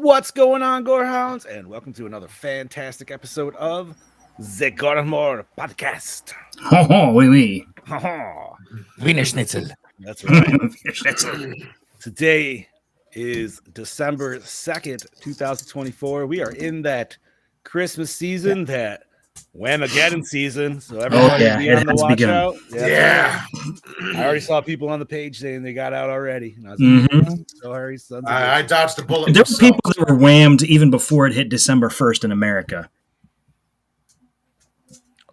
What's going on, Gorehounds? And welcome to another fantastic episode of the Gore podcast. Oui, oui. Wiener Schnitzel. That's right. Schnitzel. Today is December 2nd, 2024. We are in that Christmas season, that Whamageddon season. So everybody be on the watch out. Yeah. I already saw people on the page saying they got out already. And I was like, sorry, sons of I bitches. dodged a bullet. There were people that were whammed even before it hit December 1st in America.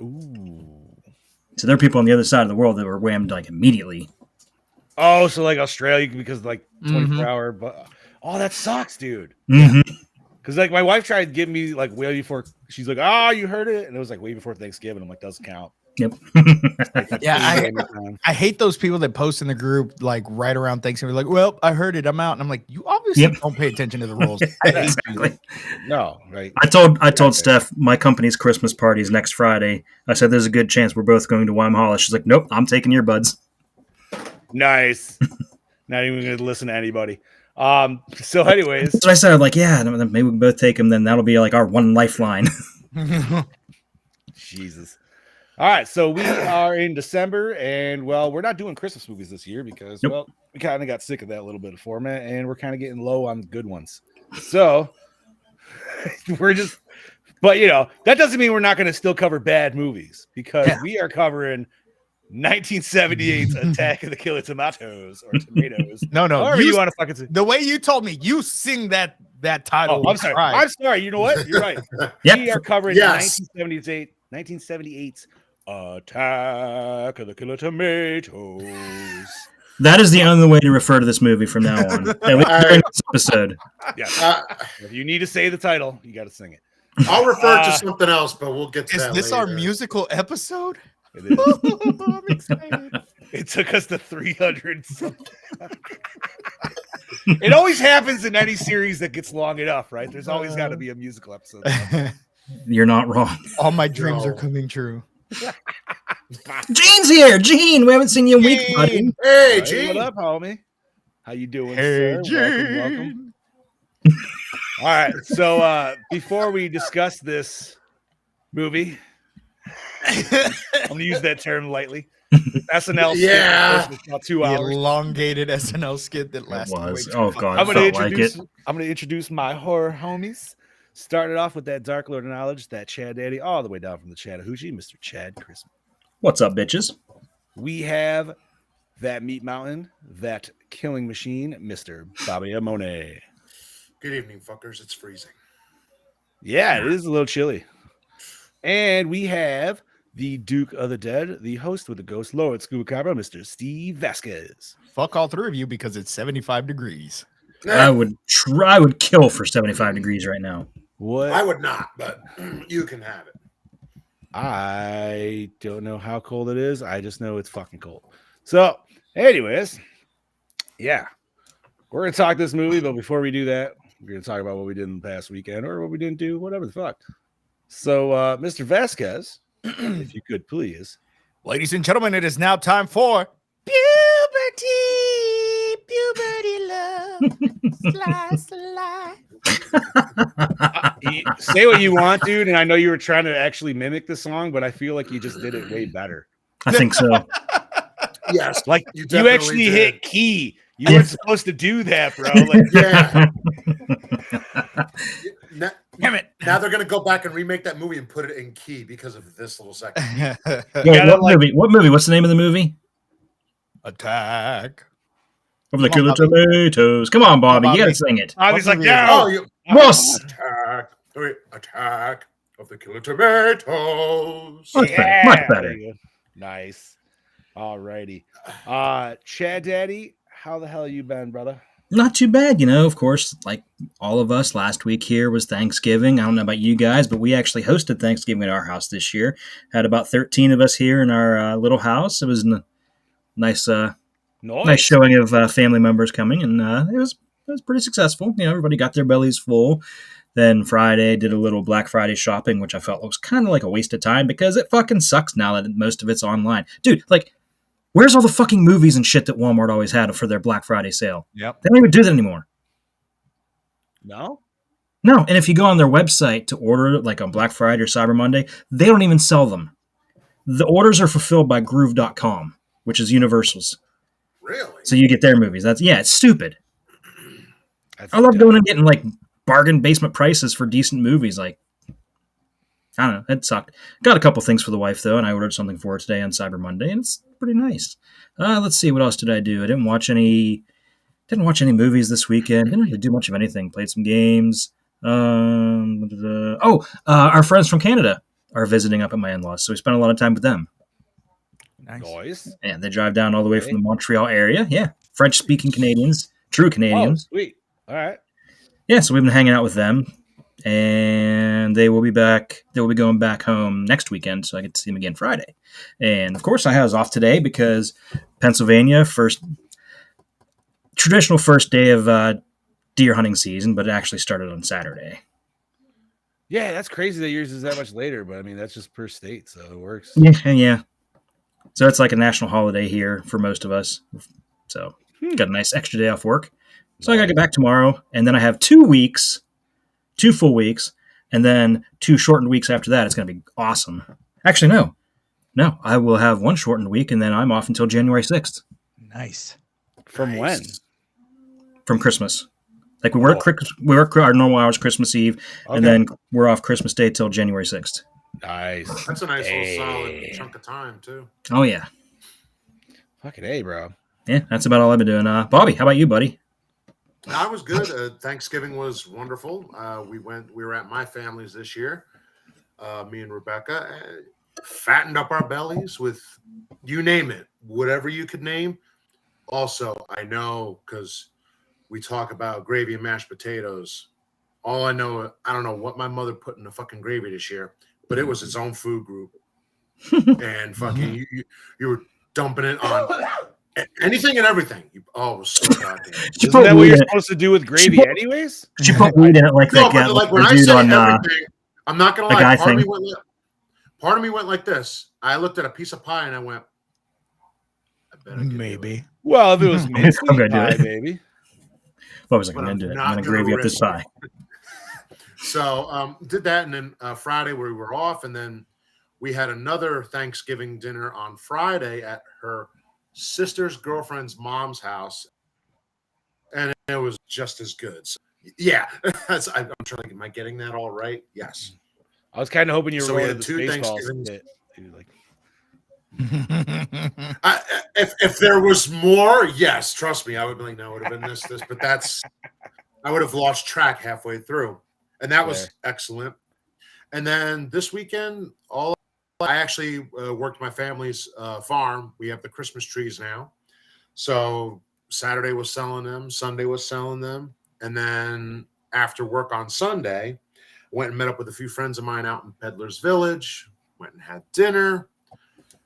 Ooh. So there are people on the other side of the world that were whammed like immediately. Oh, so like Australia because like 24 hour, but that sucks, dude. Mm-hmm. Because like my wife tried to give me like way before, she's like, you heard it, and it was like way before Thanksgiving. I'm like, doesn't count. Yep. Yeah, I hate those people that post in the group like right around Thanksgiving, like, well, I heard it, I'm out. And I'm like, you obviously don't pay attention to the rules. Exactly. No, right. I told Steph my company's Christmas party is next Friday. I said there's a good chance we're both going to Wamhala. She's like, nope, I'm taking your buds. Nice. Not even going to listen to anybody. So anyways. So I said, like, yeah, maybe we can both take them. Then that'll be like our one lifeline. Jesus. All right, so we are in December, and well, we're not doing Christmas movies this year because, well, we kind of got sick of that little bit of format, and we're kind of getting low on good ones. So we're just, but you know, that doesn't mean we're not going to still cover bad movies because we are covering 1978's Attack of the Killer Tomatoes or Tomatoes. No, however you want to fucking say. The way you told me, you sing that title. Oh, I'm sorry. Right. I'm sorry. You know what? You're right. Yep. We are covering 1978's Attack of the Killer Tomatoes. That is the only way to refer to this movie from now on. At least during this episode. Yeah. If you need to say the title, you got to sing it. I'll refer to something else, but we'll get to Is that this later. our musical episode? It is. I'm excited. It took us to 300 something. It always happens in any series that gets long enough, right? There's always got to be a musical episode. You're not wrong. All my dreams are coming true. Gene's here. Gene, we haven't seen you in a week, buddy. Hey, Hey, Gene. what up, homie? How you doing, Hey, sir? Welcome. All right, so before we discuss this movie, I'm gonna use that term lightly. SNL, Yeah. skit, about 2 The hours. elongated SNL skit that lasted way too Oh, long. God. I'm gonna felt introduce. like I'm gonna introduce my horror homies. Started off with that Dark Lord of Knowledge, that Chad Daddy, all the way down from the Chattahoochee, Mr. Chad Christmas. What's up, bitches? We have that Meat Mountain, that Killing Machine, Mr. Bobby Amone. Good evening, fuckers. It's freezing. Yeah, it is a little chilly. And we have the Duke of the Dead, the host with the Ghost Lord Scuba Cabra, Mr. Steve Vasquez. Fuck all three of you because it's 75 degrees. I would kill for 75 degrees right now. What? I would not, but you can have it. I don't know how cold it is. I just know it's fucking cold. So, anyways, yeah, we're going to talk this movie. But before we do that, we're going to talk about what we did in the past weekend or what we didn't do, whatever the fuck. So, Mr. Vasquez, if you could please. Ladies and gentlemen, it is now time for puberty love, slide. Say what you want, dude. And I know you were trying to actually mimic the song, but I feel like you just did it way better. I think so. Yes. Like You you definitely actually did. hit key. You weren't supposed to do that, bro. Like, Yeah. now, Damn it. now they're going to go back and remake that movie and put it in key because of this little second. Yeah, gotta, what movie? What movie? What's the name of the movie? Attack. Of the Come on, Killer Tomatoes. Come on, Bobby. You gotta sing it. I was like, What no. Oh, you Ross. attack of the Killer Tomatoes. Much better. Much better. Very good. Nice. All righty. Chad Daddy, how the hell you been, brother? Not too bad, of course, like all of us last week here was Thanksgiving. I don't know about you guys, but we actually hosted Thanksgiving at our house this year. Had about 13 of us here in our little house. It was nice showing of family members coming, and it was pretty successful. Everybody got their bellies full. Then Friday, did a little Black Friday shopping, which I felt was kind of like a waste of time because it fucking sucks now that most of it's online. Dude, like, where's all the fucking movies and shit that Walmart always had for their Black Friday sale? Yep. They don't even do that anymore. No? No, and if you go on their website to order it, like on Black Friday or Cyber Monday, they don't even sell them. The orders are fulfilled by Groove.com, which is Universal's. Really? So you get their movies. It's stupid. That's I love dumb. going and getting like bargain basement prices for decent movies. Like, I don't know, it sucked. Got a couple things for the wife though, and I ordered something for her today on Cyber Monday, and it's pretty nice. Let's see, what else did I do? I didn't watch any movies this weekend. Didn't really do much of anything. Played some games. Our friends from Canada are visiting up at my in-laws, so we spent a lot of time with them. Nice. Noise. And they drive down all the way Okay. from the Montreal area. Yeah, French-speaking Canadians, true Oh, Canadians. sweet. All right. Yeah, so we've been hanging out with them, and they will be back. They will be going back home next weekend, so I get to see them again Friday. And of course, I was off today because Pennsylvania traditional first day of deer hunting season, but it actually started on Saturday. Yeah, that's crazy that yours is that much later, but I mean that's just per state, so it works. Yeah. So it's like a national holiday here for most of us. So got a nice extra day off work. So I got to get back tomorrow, and then I have 2 weeks, 2 full weeks, and then 2 shortened weeks after that. It's going to be awesome. Actually, no, I will have 1 shortened week, and then I'm off until January 6th. Nice. From when? From Christmas. Like we work our normal hours Christmas Eve, and then we're off Christmas Day till January 6th. Nice. That's a nice little solid chunk of time too. Oh yeah. Fucking A, bro. Yeah, that's about all I've been doing. Bobby, how about you, buddy? I was good. Thanksgiving was wonderful. We were at my family's this year. Me and Rebecca fattened up our bellies with, you name it, whatever you could name. Also, I know because we talk about gravy and mashed potatoes. All I don't know what my mother put in the fucking gravy this year, but it was its own food group. And fucking you were dumping it on anything and everything. It was so goddamn. Isn't that what you're supposed to do with gravy anyways? She put weed in it like that guy. Like when I say everything, I'm not going to lie. Part of me went like this. I looked at a piece of pie and I went, I bet I can Maybe. Well, if it was me, I'm gonna do pie, it. baby. What was I But going I'm to do? not I'm going to gonna gravy up this risk it. pie. So did that, and then Friday we were off, and then we had another Thanksgiving dinner on Friday at her sister's girlfriend's mom's house, and it was just as good. So, yeah, I'm trying to. Am I getting that all right? Yes. I was kind of hoping you were So we going had to the 2 Spaceballs Thanksgivings. bit. Dude, like, If there was more, yes, trust me, I would be like, no, it would have been this, but I would have lost track halfway through, and that was excellent. And then this weekend, I actually worked my family's farm. We have the Christmas trees now, so Saturday was selling them, Sunday was selling them, and then after work on Sunday, went and met up with a few friends of mine out in Peddler's Village. Went and had dinner.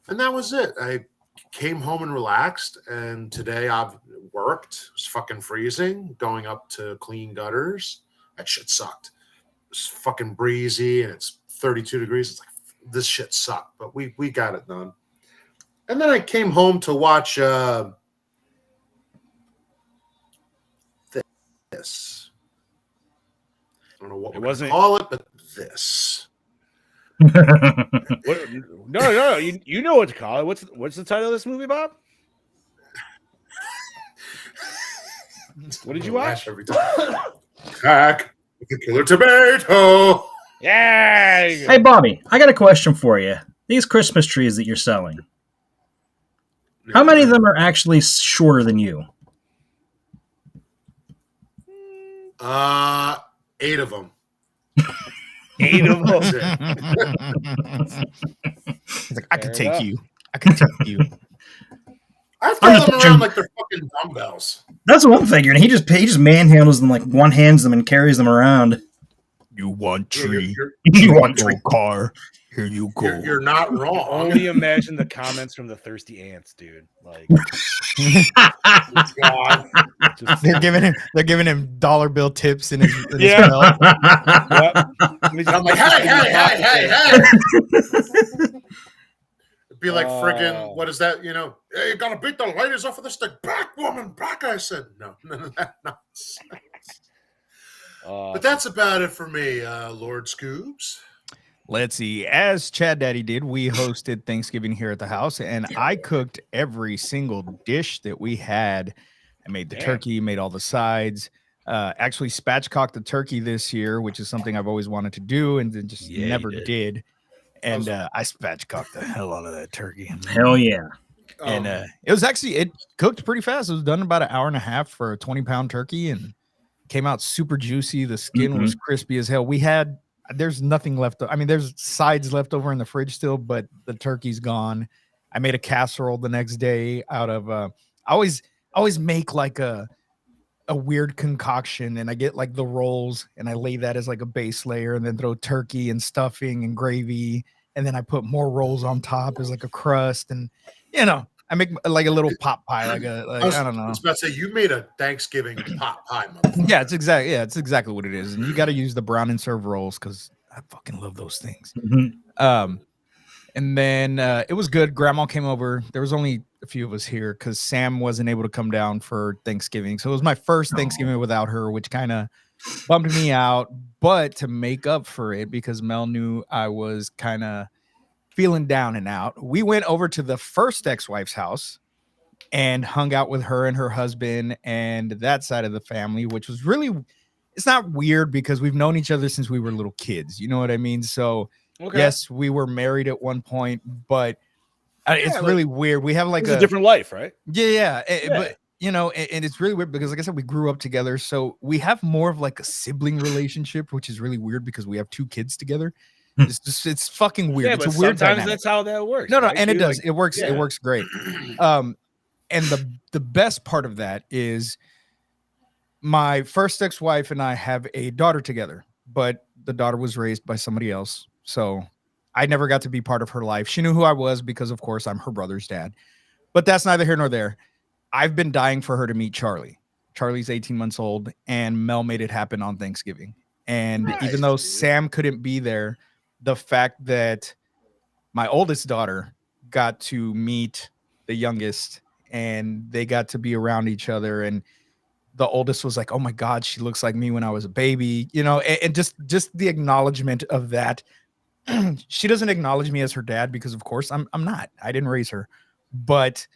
And that was it. I came home and relaxed. And today I've worked. It was fucking freezing, going up to clean gutters. That shit sucked. It was fucking breezy and it's 32 degrees. It's like, this shit sucked. But we got it done. And then I came home to watch this. I don't know what we're gonna call it, but this. what, no. You know what to call it. What's the title of this movie, Bob? What did you watch? Every time. Hack the killer tomato. Yeah. Hey, Bobby, I got a question for you. These Christmas trees that you're selling, how many of them are actually shorter than you? 8 of them. 8 of them. He's like, I could take you. I could take you. I throw them around like they're fucking dumbbells. That's what I'm figuring. He just manhandles them, like one hands them and carries them around. You want tree? You want tree? Car? Here you go. You're not wrong. Only imagine the comments from the thirsty ants, dude. Like, God. They're giving him dollar bill tips in his belt. Yep. I'm like, hey. It'd be like friggin', what is that? Hey, you gotta beat the ladies off of this thing. Back, woman, back. I said, no, none of that nonsense. But that's about it for me, Lord Scoobs. Let's see. As Chad Daddy did, we hosted Thanksgiving here at the house, and I cooked every single dish that we had. I made the turkey, made all the sides. Actually, spatchcocked the turkey this year, which is something I've always wanted to do and then just never did. And I spatchcocked the hell out of that turkey. Hell yeah. And it cooked pretty fast. It was done in about an hour and a half for a 20-pound turkey and came out super juicy. The skin was crispy as hell. There's nothing left. I mean, there's sides left over in the fridge still, but the turkey's gone. I made a casserole the next day out of I always make like a weird concoction, and I get like the rolls and I lay that as like a base layer and then throw turkey and stuffing and gravy, and then I put more rolls on top as like a crust, and I make like a little pot pie, I don't know. I was about to say, you made a Thanksgiving pot pie, Yeah, it's exactly what it is. And you got to use the brown and serve rolls because I fucking love those things. And then it was good. Grandma came over. There was only a few of us here because Sam wasn't able to come down for Thanksgiving. So it was my first Thanksgiving without her, which kind of bummed me out. But to make up for it, because Mel knew I was kind of feeling down and out, we went over to the first ex-wife's house and hung out with her and her husband and that side of the family, which was really, it's not weird because we've known each other since we were little kids. You know what I mean? So yes, we were married at one point, but it's really weird. We have like a different life, right? Yeah. But and it's really weird because like I said, we grew up together. So we have more of like a sibling relationship, which is really weird because we have 2 kids together. It's fucking weird. Yeah, it's but a weird sometimes dynamic. that's how that works. No, right? And it does. It works. Yeah. It works great. And the best part of that is my first ex-wife and I have a daughter together, but the daughter was raised by somebody else. So I never got to be part of her life. She knew who I was because, of course, I'm her brother's dad. But that's neither here nor there. I've been dying for her to meet Charlie. Charlie's 18 months old, and Mel made it happen on Thanksgiving. And even though Sam couldn't be there, the fact that my oldest daughter got to meet the youngest and they got to be around each other, and the oldest was like, oh my God, she looks like me when I was a baby, and just the acknowledgement of that. She doesn't acknowledge me as her dad because of course I'm not. I didn't raise her. But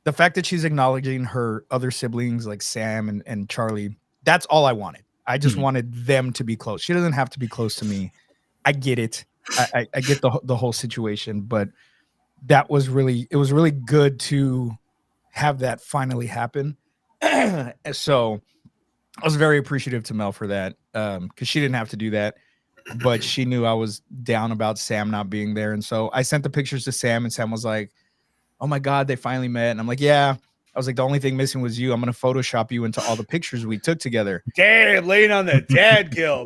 the fact that she's acknowledging her other siblings like Sam and Charlie, that's all I wanted. I just wanted them to be close. She doesn't have to be close to me. I get it. I get the whole situation, but it was really good to have that finally happen. So I was very appreciative to Mel for that, because she didn't have to do that, but she knew I was down about Sam not being there. And so I sent the pictures to Sam, and Sam was like, oh my God, they finally met. And I'm like, yeah. I was like, the only thing missing was you. I'm going to Photoshop you into all the pictures we took together. Damn, laying on the dad kill.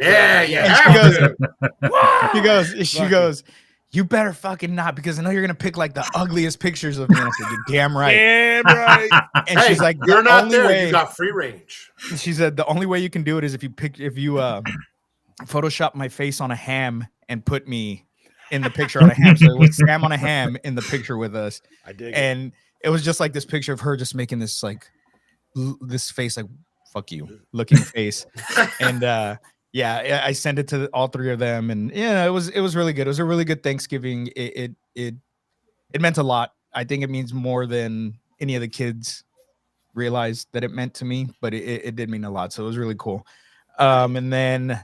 She goes, you better fucking not, because I know you're going to pick like the ugliest pictures of me. And I said, you're damn right. Damn right. And she's like, you're not there. You got free range. She said, the only way you can do it is if you Photoshop my face on a ham and put me in the picture on a ham. So it was Sam on a ham in the picture with us. I dig it. It was just like this picture of her just making this like this face, like fuck you looking face. And I sent it to all 3 of them, and it was really good. It was a really good Thanksgiving. It meant a lot. I think it means more than any of the kids realized that it meant to me, but it did mean a lot. So it was really cool. And then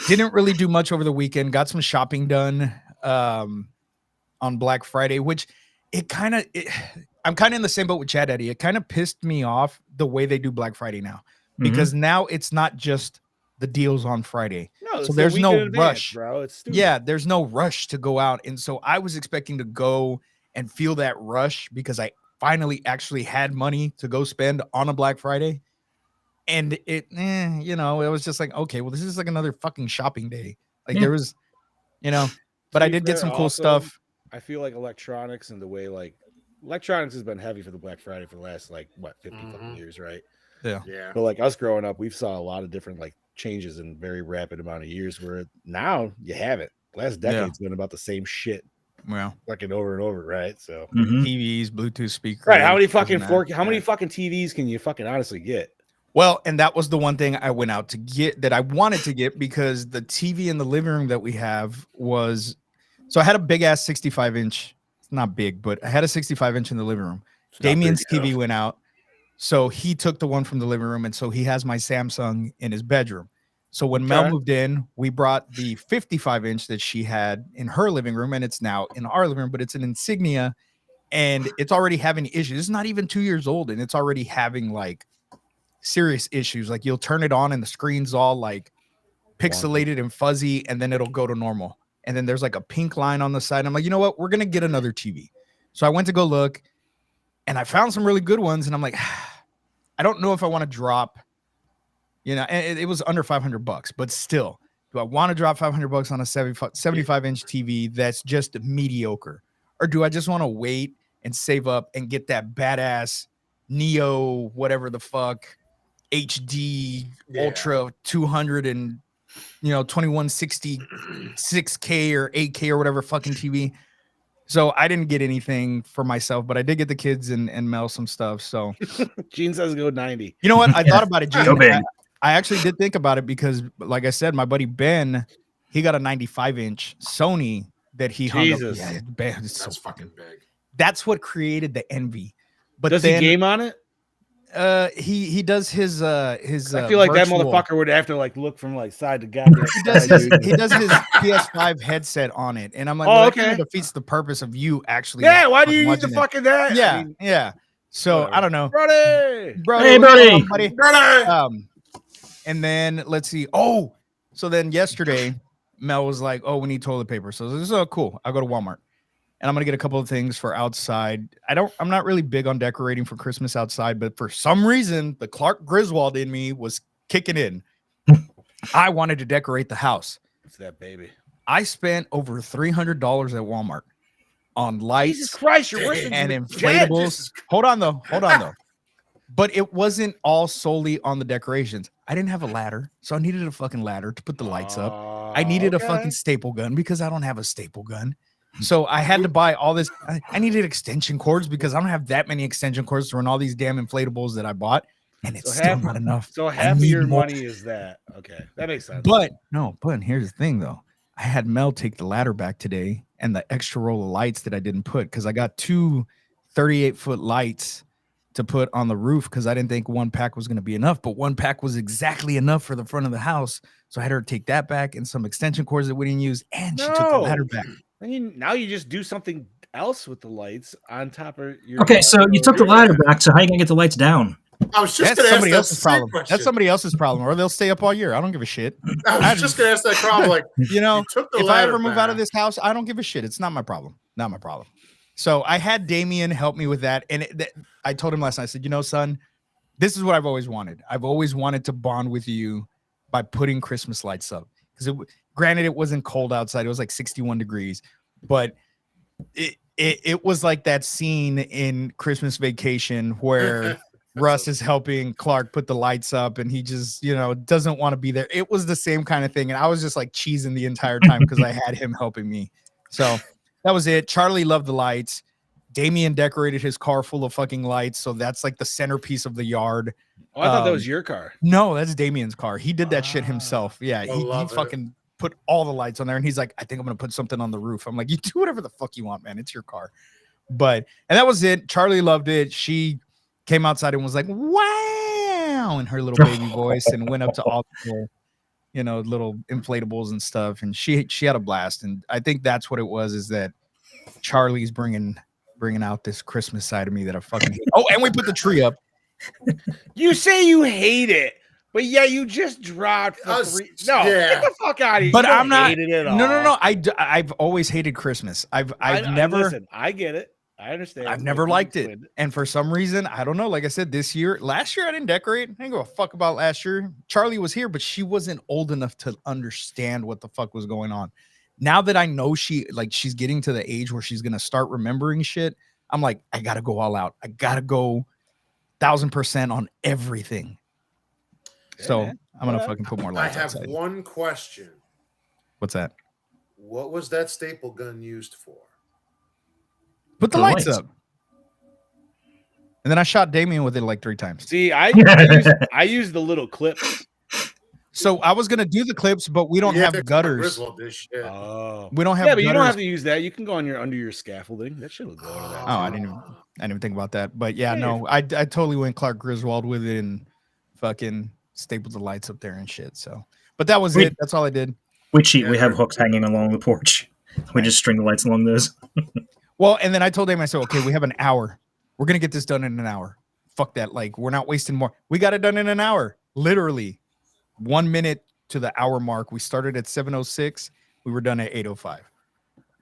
didn't really do much over the weekend. Got some shopping done on Black Friday, which I'm kind of in the same boat with Chad Eddie. It kind of pissed me off the way they do Black Friday now, because now it's not just the deals on Friday. No, so there's no rush, bro. It's stupid. Yeah, there's no rush to go out. And so I was expecting to go and feel that rush because I finally actually had money to go spend on a Black Friday. And it was just like, okay, well, this is like another fucking shopping day. Like there was, but I did get some cool stuff. I feel like electronics and the way electronics has been heavy for the Black Friday for the last 50 fucking years, right? Yeah. But like us growing up, we've saw a lot of different changes in very rapid amount of years, where now you have it. Last decade's been about the same shit. Well, fucking over and over, right? So TVs, Bluetooth speakers. Right. How many fucking TVs can you fucking honestly get? Well, and that was the one thing I went out to get that I wanted to get because the TV in the living room that we have was so I had a big ass 65-inch. It's not big, but I had a 65-inch in the living room. It's not Damien's big TV enough. went out. So he took the one from the living room. And so he has my Samsung in his bedroom. So when Mel moved in, we brought the 55-inch that she had in her living room, and it's now in our living room, but it's an Insignia and it's already having issues. It's not even 2 years old, and it's already having like serious issues. Like you'll turn it on and the screen's all like pixelated and fuzzy, and then it'll go to normal. And then there's like a pink line on the side. I'm like, you know what? We're going to get another TV. So I went to go look and I found some really good ones. And I'm like, I don't know if I want to drop, and it was under $500, but still, do I want to drop $500 on a 75-inch TV that's just mediocre? Or do I just want to wait and save up and get that badass Neo, whatever the fuck, HD Ultra 200 and 2160 6K or 8K or whatever fucking TV? So I didn't get anything for myself, but I did get the kids and Mel some stuff. So Gene says go 90. you know what? I thought about it, Go Gene. big. I actually did think about it because, like I said, my buddy Ben, he got a 95-inch Sony that he hung up. Yeah, Ben, it's That's so fucking big. That's what created the envy. But does then, he game on it? He does his I feel like that virtual- motherfucker would have to like look from like side to goddamn. He does his PS5 headset on it, and I'm like, that kind of defeats the purpose of you actually. Yeah, why do you need the watching it. fucking that? Yeah, I mean, yeah. So whatever. I don't know, Brody. Hey, what's going Brody. on, buddy? Brother! And then let's see. Oh, so then yesterday, Mel was like, "Oh, we need toilet paper." So this is cool. I'll go to Walmart, and I'm gonna get a couple of things for outside. I'm not really big on decorating for Christmas outside, but for some reason, the Clark Griswold in me was kicking in. I wanted to decorate the house. What's that, baby? I spent over $300 at Walmart on lights. Jesus Christ, you're worse than and your inflatables. Hold on though. But it wasn't all solely on the decorations. I didn't have a ladder, so I needed a fucking ladder to put the lights up. I needed a fucking staple gun because I don't have a staple gun. So I had to buy all this. I needed extension cords because I don't have that many extension cords to run all these damn inflatables that I bought, and it's still not enough. So half of your money is that. Okay, that makes sense. But here's the thing though. I had Mel take the ladder back today and the extra roll of lights that I didn't put because I got two 38-foot lights to put on the roof because I didn't think one pack was going to be enough, but one pack was exactly enough for the front of the house. So I had her take that back and some extension cords that we didn't use, and she took the ladder back. Now you just do something else with the lights on top of your. Okay, so you took the ladder back, so how are you going to get the lights down? I was just That's going to ask somebody that else's problem. question. That's somebody else's problem, or they'll stay up all year. I don't give a shit. I was just going to ask that problem. Like, took the if I ever ladder move out of back. this house, I don't give a shit. It's not my problem. Not my problem. So I had Damien help me with that. And I told him last night, I said, son, this is what I've always wanted. I've always wanted to bond with you by putting Christmas lights up. Because granted, it wasn't cold outside. It was like 61 degrees. But it was like that scene in Christmas Vacation where Russ is helping Clark put the lights up and he just, doesn't want to be there. It was the same kind of thing. And I was just like cheesing the entire time because I had him helping me. So that was it. Charlie loved the lights. Damien decorated his car full of fucking lights. So that's like the centerpiece of the yard. Oh, I thought that was your car. No, that's Damien's car. He did that shit himself. Yeah, he fucking put all the lights on there. And he's like, I think I'm going to put something on the roof. I'm like, you do whatever the fuck you want, man. It's your car. And that was it. Charlie loved it. She came outside and was like, wow, in her little baby voice and went up to all the little inflatables and stuff. And she had a blast. And I think that's what it was, is that Charlie's bringing out this Christmas side of me that I fucking hate. Oh, and we put the tree up. You say you hate it, but yeah, you just dropped for three. No, get the fuck out of here. But you don't I'm not. hate it at all. No. I've always hated Christmas. I've never. Listen, I get it. I understand. I've never liked it. And for some reason, I don't know. Like I said, last year I didn't decorate. I didn't give a fuck about last year. Charlie was here, but she wasn't old enough to understand what the fuck was going on. Now that I know she's getting to the age where she's going to start remembering shit, I'm like, I got to go all out. I got to go 1,000% on everything. So I'm going to fucking put more lights outside. I have one question. What's that? What was that staple gun used for? Put the lights up. And then I shot Damien with it like 3 times. See, I use the little clips. So I was gonna do the clips, but we don't have gutters. Griswold this shit. Oh, We don't have. yeah, but you don't gutters. have to use that. You can go on under your scaffolding. That shit will go under that. Oh, I didn't even think about that. But yeah, no, I totally went Clark Griswold with it and fucking stapled the lights up there and shit. So, but that was it. That's all I did. We cheat. We have hooks hanging along the porch. We just string the lights along those. Well, and then I told him, I said, okay, we have an hour. We're gonna get this done in an hour. Fuck that. Like, we're not wasting more. We got it done in an hour. Literally 1 minute to the hour mark. We started at 7:06. We were done at 8:05.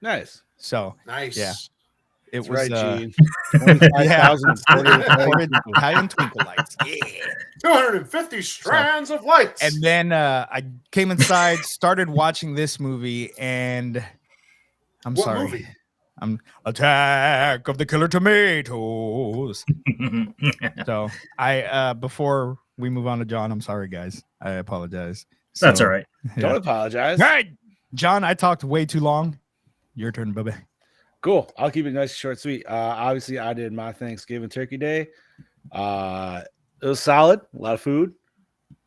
Nice. So nice. Yeah. It That's was right, Gene. 25,000 Italian twinkle lights. Yeah. 250 strands of lights. And then I came inside, started watching this movie, and I'm What sorry. movie? I'm Attack of the Killer Tomatoes. So I before we move on to John, I'm sorry, guys. I apologize. That's all right. Don't apologize. All right, John, I talked way too long. Your turn, baby. Cool. I'll keep it nice, short, sweet. Obviously, I did my Thanksgiving Turkey Day. It was solid. A lot of food.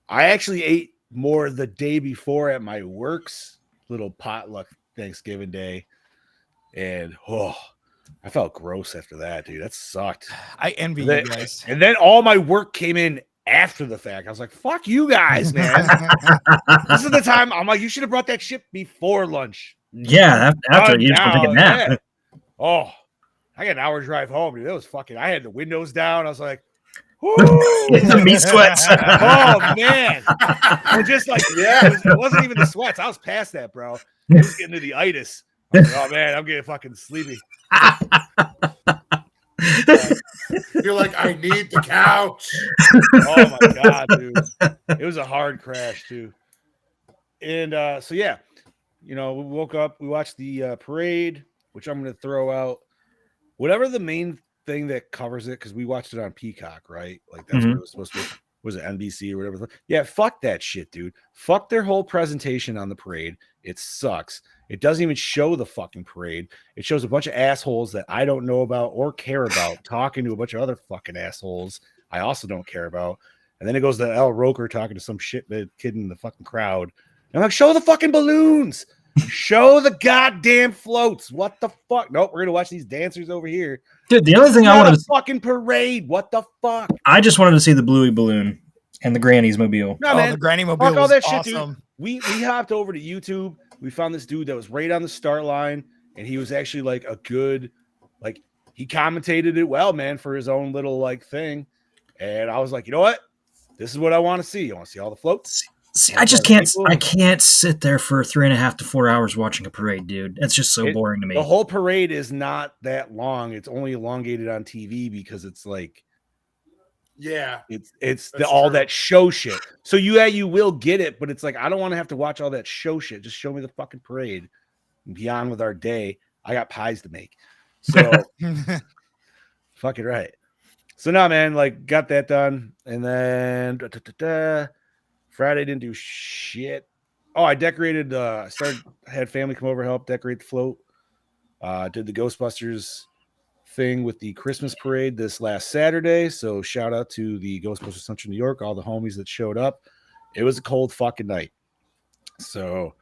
I actually ate more the day before at my work's little potluck Thanksgiving Day. And I felt gross after that, dude. That sucked. I envy you guys. And then all my work came in after the fact. I was like, fuck you guys, man. This is the time. I'm like, you should have brought that shit before lunch. Yeah, after you just take a nap. Yeah. Oh, I got an hour drive home, dude. That was fucking. I had the windows down. I was like, the meat sweats. Oh man, I'm just like, yeah, it wasn't even the sweats. I was past that, bro. I was getting to the itis. I was like, oh man, I'm getting fucking sleepy. You're like, I need the couch. Oh my god, dude, it was a hard crash too. And so yeah, we woke up, we watched the parade, which I'm going to throw out whatever the main thing that covers it, because we watched it on Peacock, right? Like that's what it was supposed to be. Was it NBC or whatever? Yeah, fuck that shit, dude. Fuck their whole presentation on the parade. It sucks. It doesn't even show the fucking parade. It shows a bunch of assholes that I don't know about or care about talking to a bunch of other fucking assholes I also don't care about. And then it goes to Al Roker talking to some shit kid in the fucking crowd. And I'm like, show the fucking balloons. Show the goddamn floats. What the fuck? Nope, we're gonna watch these dancers over here. Dude, the only thing I wanted to fucking parade. What the fuck? I just wanted to see the Bluey balloon and the Granny's mobile. No, man. The Granny mobile fuck all was that awesome. shit, dude. We hopped over to YouTube. We found this dude that was right on the start line, and he was actually like a good, like he commentated it well, man, for his own little like thing. And I was like, you know what? This is what I want to see. You want to see all the floats? See, I just can't. I can't sit there for 3.5 to 4 hours watching a parade, dude. That's just so boring to me. The whole parade is not that long. It's only elongated on TV because it's like, yeah, it's all that show shit. So you will get it, but it's like I don't want to have to watch all that show shit. Just show me the fucking parade. And be on with our day. I got pies to make. So fucking right. So now, man, like got that done, and then Friday didn't do shit. Oh, I decorated. Had family come over, help decorate the float. Did the Ghostbusters thing with the Christmas parade this last Saturday. So shout out to the Ghostbusters Central New York, all the homies that showed up. It was a cold fucking night. So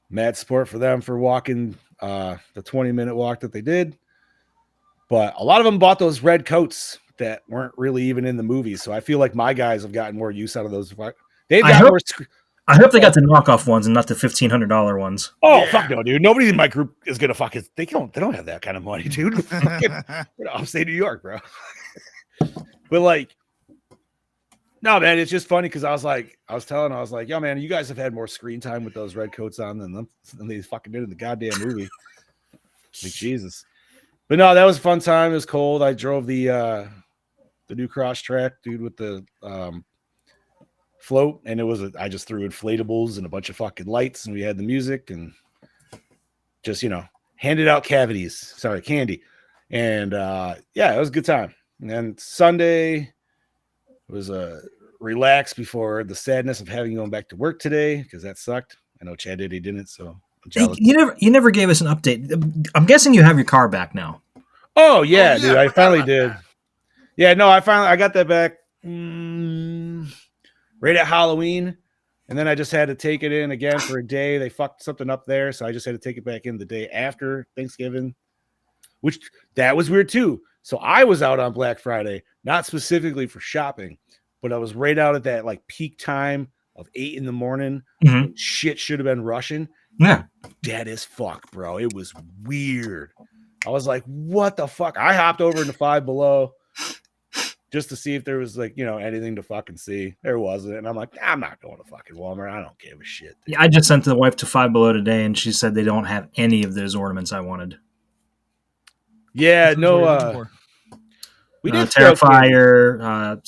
mad support for them for walking the 20-minute walk that they did. But a lot of them bought those red coats that weren't really even in the movies. So I feel like my guys have gotten more use out of those. They've got more. I hope they got the knockoff ones and not the $1,500 ones. Oh, yeah. Fuck no, dude. Nobody in my group is gonna fuck it. They don't have that kind of money, dude. We're upstate New York, bro. But like, no, man, it's just funny because I was like, yo, man, you guys have had more screen time with those red coats on than they fucking did in the goddamn movie. Like Jesus. But no, that was a fun time. It was cold. I drove the new cross track, dude, with the float, and I just threw inflatables and a bunch of fucking lights, and we had the music and just handed out candy, and yeah, it was a good time. And then Sunday was a relax before the sadness of having going back to work today because that sucked. I know Chad did, he didn't, so I'm jealous. You never gave us an update. I'm guessing you have your car back now. Oh yeah, dude, I finally did. Yeah, no, I got that back right at Halloween. And then I just had to take it in again for a day. They fucked something up there. So I just had to take it back in the day after Thanksgiving, which that was weird too. So I was out on Black Friday, not specifically for shopping, but I was right out at that like peak time of 8 in the morning. Mhm. Shit should have been rushing. Yeah. Dead as fuck, bro. It was weird. I was like, what the fuck? I hopped over into Five Below just to see if there was like, anything to fucking see. There wasn't. And I'm like, I'm not going to fucking Walmart. I don't give a shit. Dude. Yeah, I just sent the wife to Five Below today, and she said they don't have any of those ornaments I wanted. Yeah, no. We did Terrifier,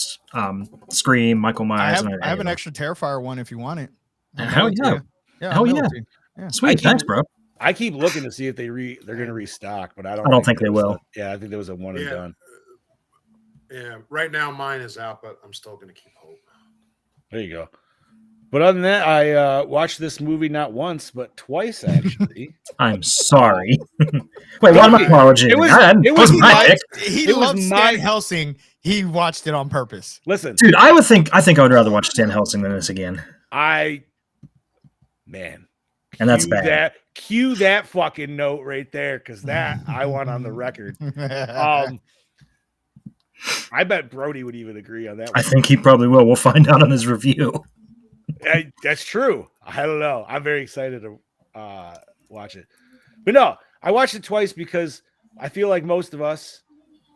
Scream, Michael Myers. I have an extra Terrifier one if you want it. Hell yeah. Yeah. Hell yeah. Sweet. Thanks, bro. I keep looking to see if they're going to restock, but I don't think they will. I think there was a one and done. Yeah, right now mine is out, but I'm still going to keep hope. There you go. But other than that, I watched this movie not once, but twice, actually. I'm sorry. Wait, what am I apologizing? It was my pick. He loves Stan Helsing. He watched it on purpose. Listen. Dude, I think I would rather watch Stan Helsing than this again. Man. And that's bad. Cue that fucking note right there, because that I want on the record. I bet Brody would even agree on that one. I think he probably will. We'll find out on his review. That's true. I don't know. I'm very excited to watch it. But no, I watched it twice because I feel like most of us,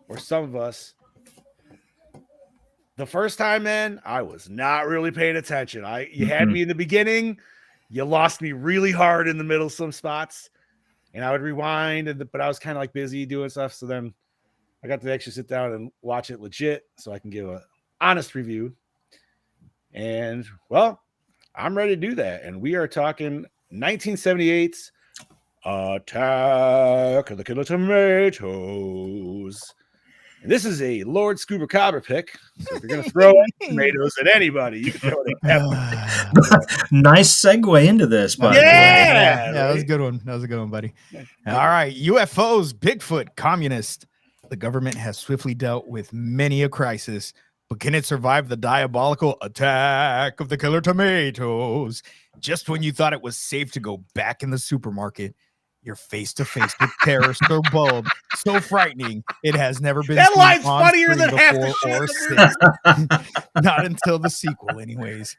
or some of us, the first time, man, I was not really paying attention. You had me in the beginning. You lost me really hard in the middle of some spots. And I would rewind, but I was kind of like busy doing stuff. So then I got to actually sit down and watch it legit so I can give an honest review. And, well, I'm ready to do that. And we are talking 1978's Attack of the Killer Tomatoes. And this is a Lord Scuba Cobra pick. So if you're going to throw tomatoes at anybody, you can throw it at them. Nice segue into this, buddy. Yeah, that was a good one. That was a good one, buddy. All right. UFOs, Bigfoot, communist. The government has swiftly dealt with many a crisis, but can it survive the diabolical attack of the killer tomatoes? Just when you thought it was safe to go back in the supermarket, you're face to face with terror so bold, so frightening, it has never been. That line's funnier than half the shit. Not until the sequel, anyways.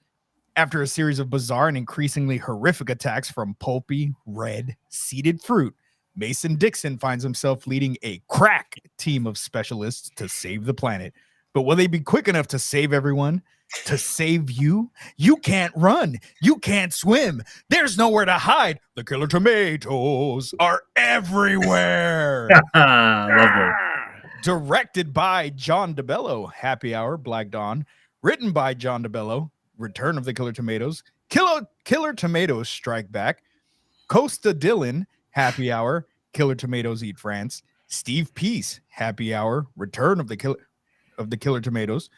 After a series of bizarre and increasingly horrific attacks from pulpy, red, seeded fruit, Mason Dixon finds himself leading a crack team of specialists to save the planet. But will they be quick enough to save everyone? To save you? You can't run. You can't swim. There's nowhere to hide. The killer tomatoes are everywhere. Lovely. Directed by John DeBello, Happy Hour, Black Dawn. Written by John DeBello, Return of the Killer Tomatoes. Killer Tomatoes Strike Back. Costa Dillon, Happy Hour, Killer Tomatoes Eat France. Steve Peace, Happy Hour, Return of the Killer Tomatoes.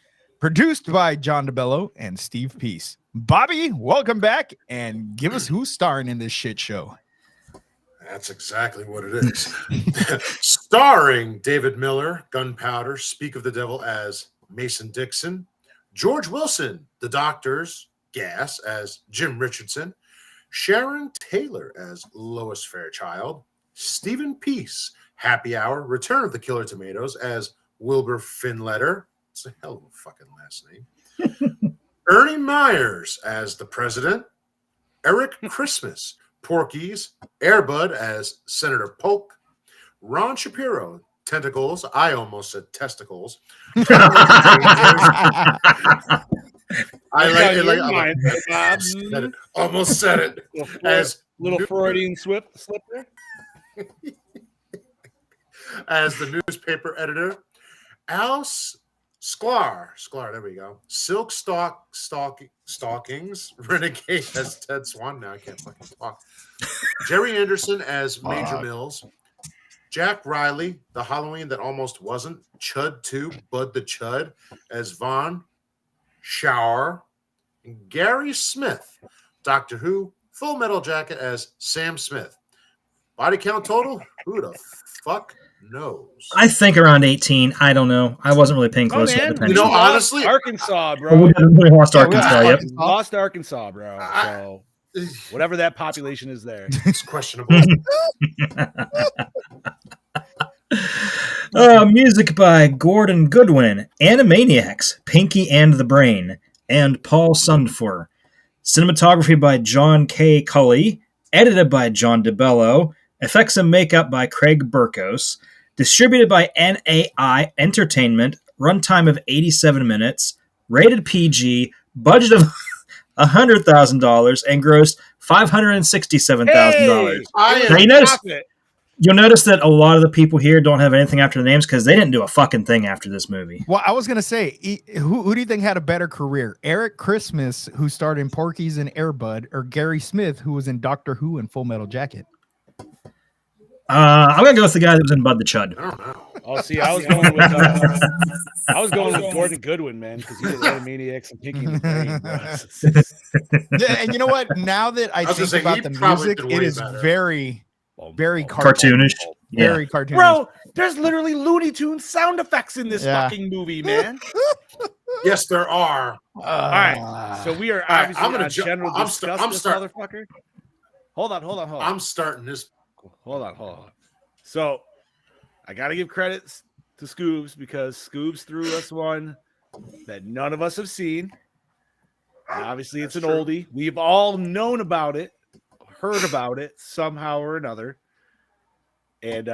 Produced by John DeBello and Steve Peace. Bobby, welcome back, and give us who's starring in this shit show. That's exactly what it is. Starring David Miller, Gunpowder, Speak of the Devil as Mason Dixon, George Wilson, The Doctors, Gas as Jim Richardson, Sharon Taylor as Lois Fairchild, Stephen Peace, Happy Hour, Return of the Killer Tomatoes as Wilbur Finletter. It's a hell of a fucking last name. Ernie Myers as the president, Eric Christmas, Porky's, Airbud as Senator Polk, Ron Shapiro, Tentacles. I almost said testicles. Almost said it. As little Freudian slip there. As the newspaper editor, Al Sklar, there we go. Silk Stockings, Renegade as Ted Swan. Now I can't fucking talk. Jerry Anderson as Major Mills. Jack Riley, the Halloween that almost wasn't. Chud 2, Bud the Chud as Von Shower. And Gary Smith, Doctor Who, Full Metal Jacket as Sam Smith. Body count total? Who the fuck knows? I think around 18. I don't know. I wasn't really paying close attention. You know, honestly, Arkansas, Oh, bro. we lost Arkansas. Yep. Lost Arkansas, bro. So whatever that population is there, it's questionable. Music by Gordon Goodwin, Animaniacs, Pinky and the Brain, and Paul Sundfør. Cinematography by John K. Cully, edited by John DeBello, effects and makeup by Craig Burkos, distributed by NAI Entertainment, runtime of 87 minutes, rated PG, budget of $100,000, and grossed $567,000. Hey, You'll notice that a lot of the people here don't have anything after the names because they didn't do a fucking thing after this movie. Well, I was going to say, who do you think had a better career? Eric Christmas, who starred in Porky's and Air Bud, or Gary Smith, who was in Doctor Who and Full Metal Jacket? I'm going to go with the guy that was in Bud the Chud. I don't know. Oh, see, I was going with Gordon Goodwin, man, because he did Animaniacs and Pinky and the Brain. Yeah, and you know what? Now that I think about the music, it is very cartoonish. Very cartoonish. Bro, there's literally Looney Tunes sound effects in this fucking movie, man. Yes, there are. All right, so we are obviously I'm gonna general discuss this motherfucker. Hold on. I'm starting this. Hold on. So I got to give credits to Scoobs because Scoobs threw us one that none of us have seen. And obviously, it's an oldie. We've all known about it, heard about it somehow or another. And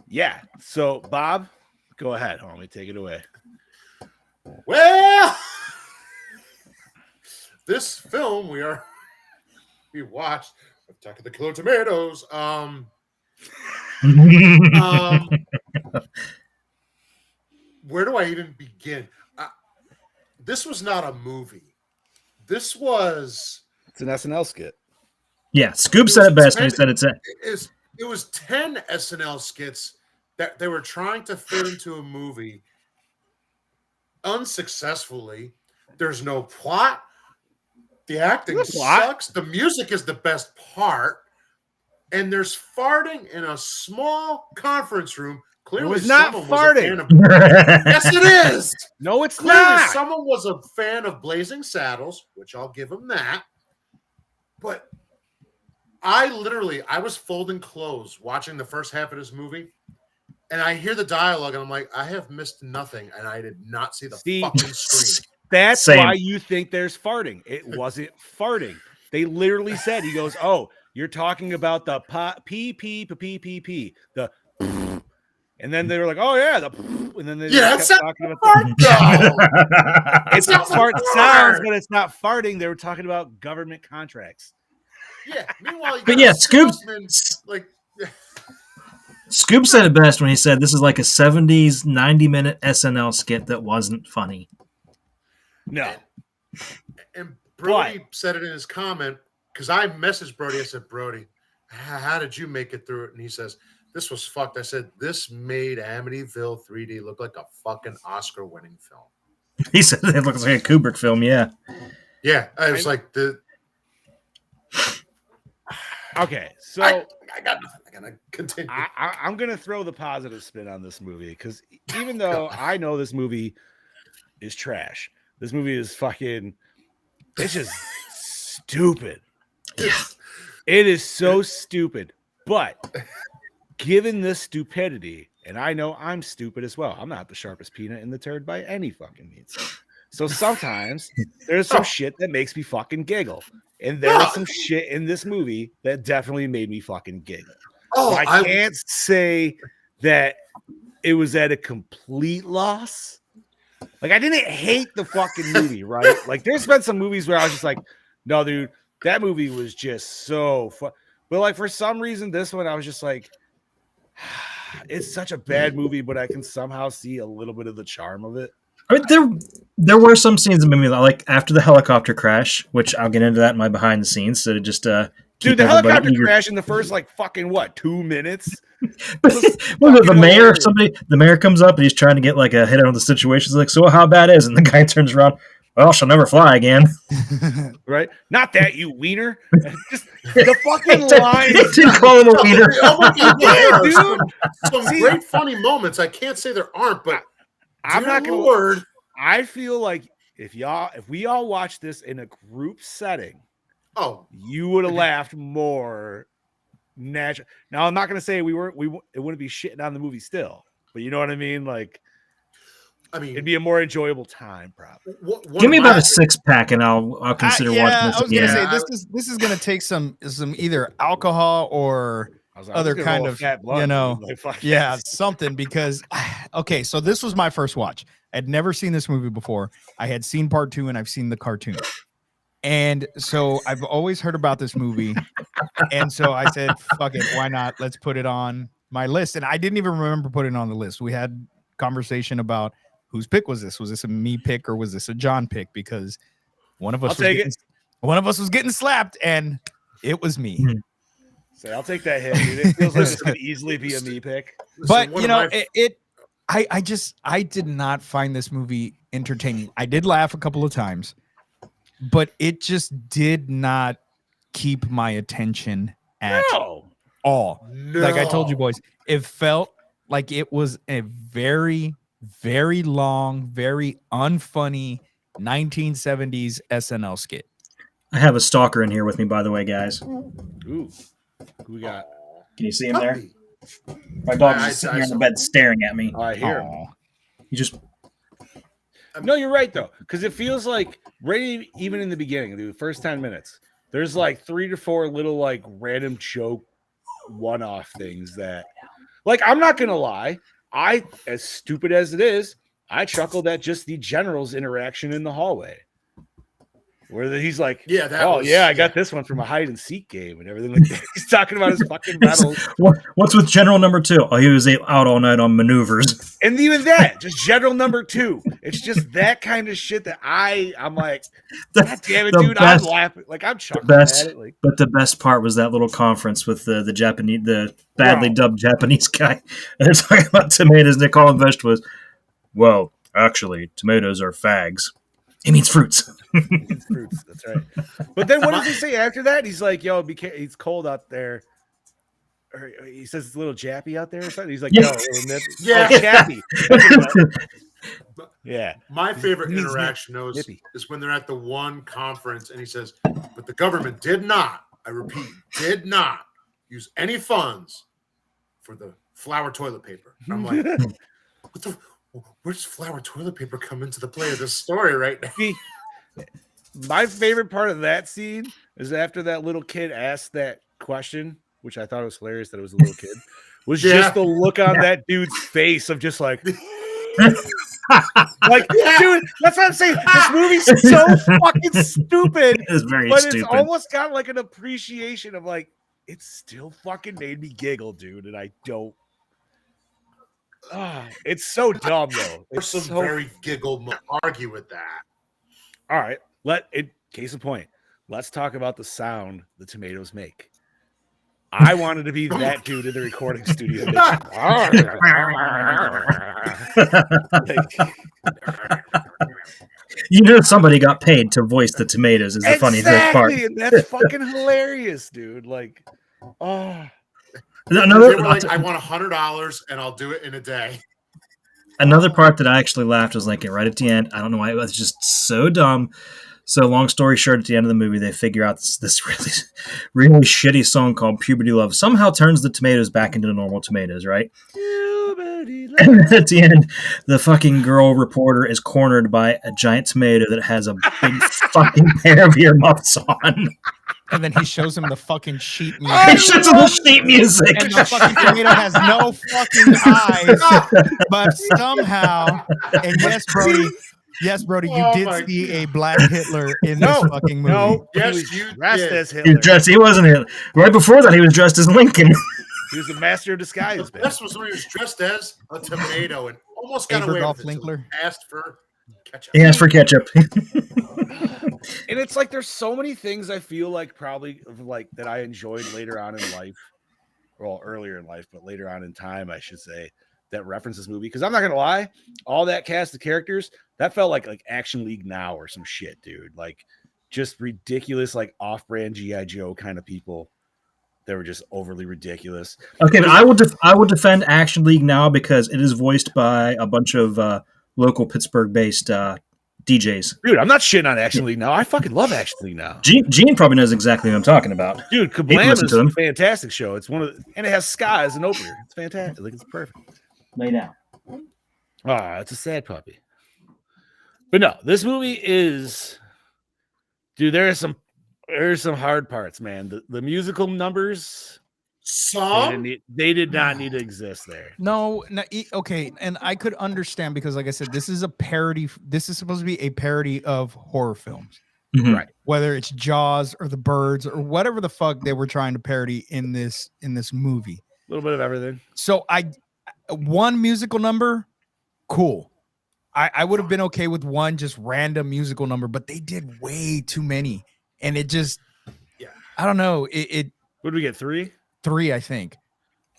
yeah, so Bob, go ahead. Let me take it away. Well, this film we watched Attack of the Killer Tomatoes. Where do I even begin? This was not a movie. It's an SNL skit. Yeah, Scoop said it best when he said it was 10 SNL skits that they were trying to fit into a movie unsuccessfully. There's no plot. The acting sucks. The music is the best part. And there's farting in a small conference room. Clearly, it was not farting. Yes, it is. No, it's Clearly, not. someone was a fan of Blazing Saddles, which I'll give them that. But I was folding clothes watching the first half of this movie, and I hear the dialogue, and I'm like, I have missed nothing, and I did not see the fucking screen. That's why you think there's farting. It wasn't farting. They literally said, he goes, oh, you're talking about the P, the and then they were like, oh yeah, and then they kept talking about it's not fart sounds, but it's not farting. They were talking about government contracts. Yeah, meanwhile, Scoop said it best when he said this is like a 70s 90-minute SNL skit that wasn't funny. No. And Brody said it in his comment because I messaged Brody. I said, Brody, how did you make it through it? And he says, this was fucked. I said, this made Amityville 3D look like a fucking Oscar-winning film. He said it looks like a Kubrick film, yeah. Yeah, I was like the. Okay, so I got nothing. I gotta continue. I'm gonna throw the positive spin on this movie because even though I know this movie is trash, this movie is fucking. It's just stupid. It is so stupid. But given this stupidity, and I know I'm stupid as well. I'm not the sharpest peanut in the turd by any fucking means. So sometimes there's some shit that makes me fucking giggle. And there was some shit in this movie that definitely made me fucking giggle. Oh, so I can't say that it was at a complete loss. Like, I didn't hate the fucking movie, right? Like, there's been some movies where I was just like, no, dude, that movie was just so fun. But, like, for some reason, this one, I was just like, it's such a bad movie, but I can somehow see a little bit of the charm of it. I mean, there were some scenes in the movie, like after the helicopter crash, which I'll get into that in my behind the scenes. So to just dude, the helicopter crash in the first 2 minutes. The mayor, the mayor comes up and he's trying to get like a hit on the situation. He's like, so how bad is it? And the guy turns around, well, she'll never fly again. Right? Not that, you wiener. Just the fucking lines. Didn't call him a wiener. Oh my God, there are dude. some great funny moments. I can't say there aren't, but I'm dear not gonna. Lord. I feel like if we all watched this in a group setting, you would have laughed more. Natural. Now, I'm not gonna say it wouldn't be shitting on the movie still, but you know what I mean. Like, I mean, it'd be a more enjoyable time, probably. Give me about a 6-pack, and I'll consider watching this. I was gonna again. say this is gonna take some either alcohol or other kind of something, because okay, so this was my first watch. I'd never seen this movie before. I had seen part 2 and I've seen the cartoon. And so I've always heard about this movie. And so I said, fuck it, why not? Let's put it on my list. And I didn't even remember putting it on the list. We had conversation about whose pick was this? Was this a me pick or was this a John pick? Because one of us was getting slapped, and it was me. So I'll take that hit, dude. It feels like this could easily be a me pick. But you know, I did not find this movie entertaining. I did laugh a couple of times, but it just did not keep my attention at all. No. Like I told you boys, it felt like it was a very, very long, very unfunny 1970s SNL skit. I have a stalker in here with me, by the way, guys. Ooh. Who we got? Can you see him there? My dog's just sitting here in the bed staring at me. I hear him. He just... No, you're right, though, because it feels like right even in the beginning, the first 10 minutes, there's like 3 to 4 little like random joke one-off things that, like, I'm not going to lie, as stupid as it is, I chuckled at just the general's interaction in the hallway. Where he's like, I got this one from a hide and seek game and everything like that. He's talking about his fucking medals. What's with General Number 2? Oh, he was out all night on maneuvers. And even that, just General Number 2. It's just that kind of shit that I'm like, God damn it, dude, I'm laughing. Like, I'm chuckling at it. Like, but the best part was that little conference with the Japanese, the badly dubbed Japanese guy. And they're talking about tomatoes and they call them vegetables. Well, actually, tomatoes are fags. He means fruits. Fruits, that's right. But then what does he say after that? He's like, yo, it's cold out there. Or he says it's a little jappy out there or something. He's like, yo, jappy. Yeah. My favorite interaction is when they're at the one conference and he says, but the government did not, I repeat, did not use any funds for the flour toilet paper. I'm like, where does flour toilet paper come into the play of this story right now? My favorite part of that scene is after that little kid asked that question, which I thought was hilarious that it was a little kid, was just the look on that dude's face of just like, dude, that's what I'm saying. This movie's so fucking stupid. It's very but stupid. It's almost got like an appreciation of like, it still fucking made me giggle, dude, and I don't. It's so dumb though. There's some very giggle argue with that. All right, case in point, let's talk about the sound the tomatoes make. I wanted to be that dude in the recording studio. You know, somebody got paid to voice the tomatoes. Is the funny part? And that's fucking hilarious, dude. Like, they were like, I want $100 and I'll do it in a day. Another part that I actually laughed was like right at the end. I don't know why, it was just so dumb. So long story short, at the end of the movie, they figure out this really, really shitty song called Puberty Love somehow turns the tomatoes back into normal tomatoes, right? And at the end, the fucking girl reporter is cornered by a giant tomato that has a big fucking pair of earmuffs on. And then he shows him the fucking sheet music. He shows him the sheet music. And the fucking tomato has no fucking eyes. But somehow, and yes, Brody, you did see a black Hitler in this fucking movie. No, yes, you dressed did. as Hitler. He wasn't Hitler. Right before that, he was dressed as Lincoln. He was the master of disguise. This was when he was dressed as a tomato and almost got away with it. So he asked for ketchup. He asked for ketchup. And it's like there's so many things I feel like probably like that I enjoyed later on in life. Well, earlier in life, but later on in time, I should say, that reference this movie. Because I'm not gonna lie, all that cast of characters that felt like Action League Now or some shit, dude. Like just ridiculous, like off-brand GI Joe kind of people. They were just overly ridiculous. Okay, but I will defend Action League Now because it is voiced by a bunch of local Pittsburgh-based DJs. Dude, I'm not shitting on Action League Now. I fucking love Action League Now. Gene probably knows exactly what I'm talking about. Dude, Kablam is a fantastic show. It's one of the, and it has ska as an opener. It's fantastic. Like it's perfect. Lay down. Ah, it's a sad puppy. But no, this movie is, dude. There's some hard parts, man. The musical numbers, they did not need to exist there. No, okay, and I could understand because, like I said, this is a parody. This is supposed to be a parody of horror films, right? Whether it's Jaws or The Birds or whatever the fuck they were trying to parody in this movie. A little bit of everything. So one musical number, cool. I would have been okay with one just random musical number, but they did way too many, and it just, I don't know. It what did we get? 3? 3, I think.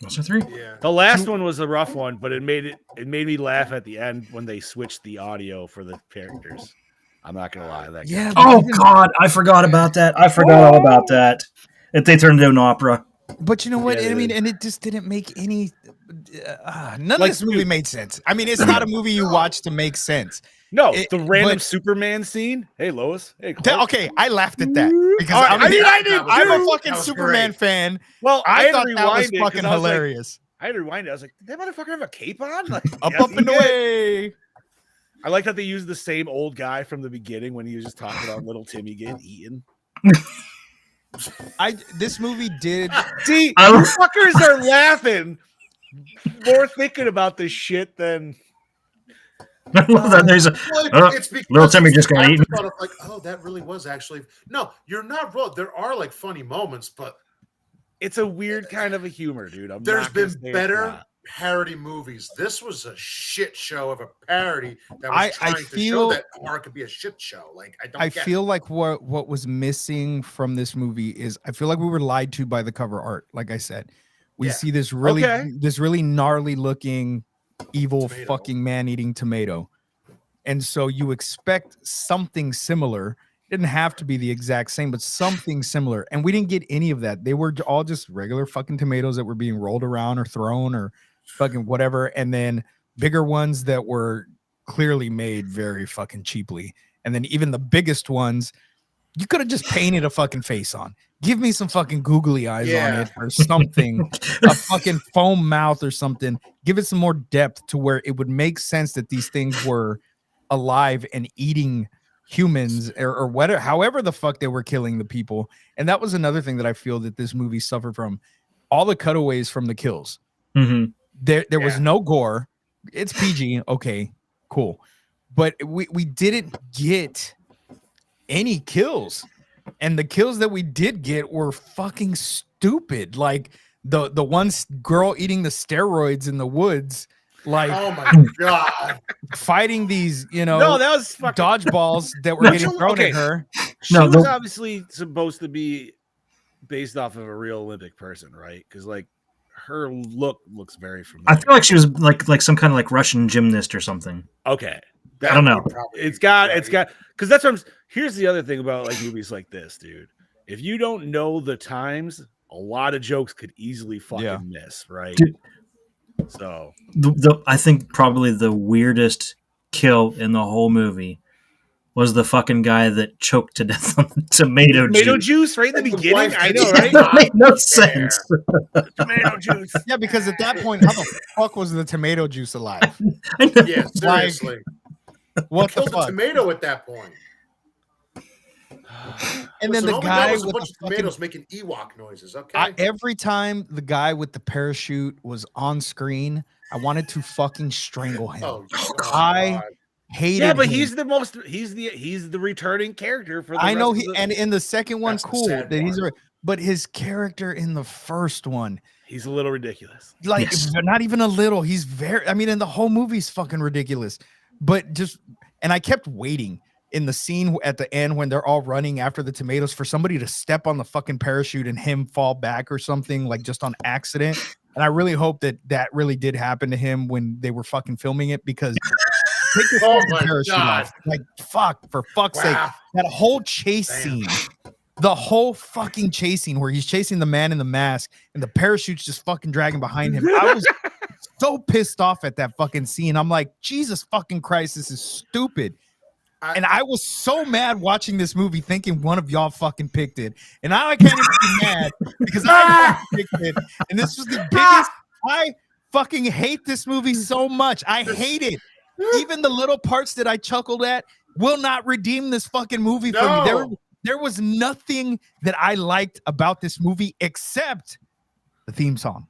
Was there 3? Yeah. The last one was a rough one, but it made me laugh at the end when they switched the audio for the characters. I'm not gonna lie. Oh God, I forgot about that. I forgot all about that. If they turned into an opera. But you know what? I mean, and it just didn't make any. None of this movie made sense. I mean, it's not a movie you watch to make sense. No, the random Superman scene. Hey, Lois. Hey, okay, I laughed at that because I'm a fucking Superman fan. Well, I thought that was fucking hilarious. I had to rewind it. I was like, did that motherfucker have a cape on? Like, up and away. I like that they used the same old guy from the beginning when he was just talking about little Timmy getting eaten. This movie did. See, you fuckers are laughing more thinking about this shit than. There's it's because little Timmy just got eaten. Like, oh, that really was actually. No, you're not wrong. There are like funny moments, but it's a weird kind of a humor, dude. There's been better parody movies. This was a shit show of a parody that was trying to show that horror could be a shit show. Like I feel like what was missing from this movie is I feel like we were lied to by the cover art. Like I said, we see this really gnarly looking evil fucking man-eating tomato, and so you expect something similar. It didn't have to be the exact same, but something similar, and we didn't get any of that. They were all just regular fucking tomatoes that were being rolled around or thrown or fucking whatever, and then bigger ones that were clearly made very fucking cheaply, and then even the biggest ones you could have just painted a fucking face on. Give me some fucking googly eyes on it or something, a fucking foam mouth or something. Give it some more depth to where it would make sense that these things were alive and eating humans or whatever, however the fuck they were killing the people. And that was another thing that I feel that this movie suffered from. All the cutaways from the kills. Mm-hmm. There was no gore. It's PG. Okay, cool. But we didn't get any kills. And the kills that we did get were fucking stupid. Like the one girl eating the steroids in the woods. Like, oh my god, fighting these, that was fucking dodgeballs that were getting thrown at her. She was obviously supposed to be based off of a real Olympic person, right? Because like her look looks very familiar. I feel like she was like some kind of like Russian gymnast or something. Okay, I don't know. It's got because that's what here's the other thing about like movies like this, dude. If you don't know the times, a lot of jokes could easily fucking miss, right? Dude. So I think probably the weirdest kill in the whole movie was the fucking guy that choked to death on the tomato juice right in the beginning. I know, right? That made no sense. Tomato juice. Yeah, because at that point, how the fuck was the tomato juice alive? Yeah, seriously. What the fuck? Tomato at that point. And then the guy with a bunch the of tomatoes making Ewok noises. Okay. Every time the guy with the parachute was on screen, I wanted to fucking strangle him. Oh, I hated. Yeah, but him. he's the returning character for. I know and in the second one, cool that he's but his character in the first one, he's a little ridiculous. Like not even a little. He's very. I mean, in the whole movie's fucking ridiculous. But and I kept waiting in the scene at the end when they're all running after the tomatoes for somebody to step on the fucking parachute and him fall back or something, like just on accident. And I really hope that really did happen to him when they were fucking filming it, because take this Oh fucking my parachute God. off. Like, for fuck's sake. Wow. That whole chase Damn. scene, the whole fucking chase scene where he's chasing the man in the mask and the parachute's just fucking dragging behind him. I was so pissed off at that fucking scene. I'm like, Jesus fucking Christ, this is stupid. And I was so mad watching this movie thinking one of y'all fucking picked it. And now I can't even be mad because I picked it. And this was the biggest. I fucking hate this movie so much. I hate it. Even the little parts that I chuckled at will not redeem this fucking movie for me. There was nothing that I liked about this movie except the theme song.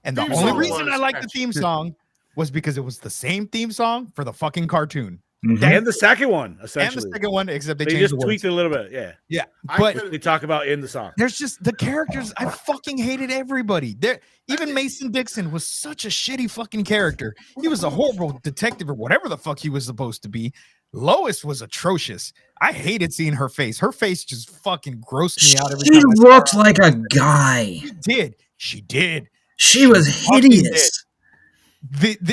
And the only reason I liked the theme song was because it was the same theme song for the fucking cartoon. Mhm. And the second one, essentially. And the second one, except they just changed the words. tweaked it a little bit. Yeah. Yeah. But they talk about in the song. there's just the characters. I fucking hated everybody. Even Mason Dixon was such a shitty fucking character. He was a horrible detective or whatever the fuck he was supposed to be. Lois was atrocious. I hated seeing her face. Her face just fucking grossed me out every She time. looked like a guy. She did. She was hideous.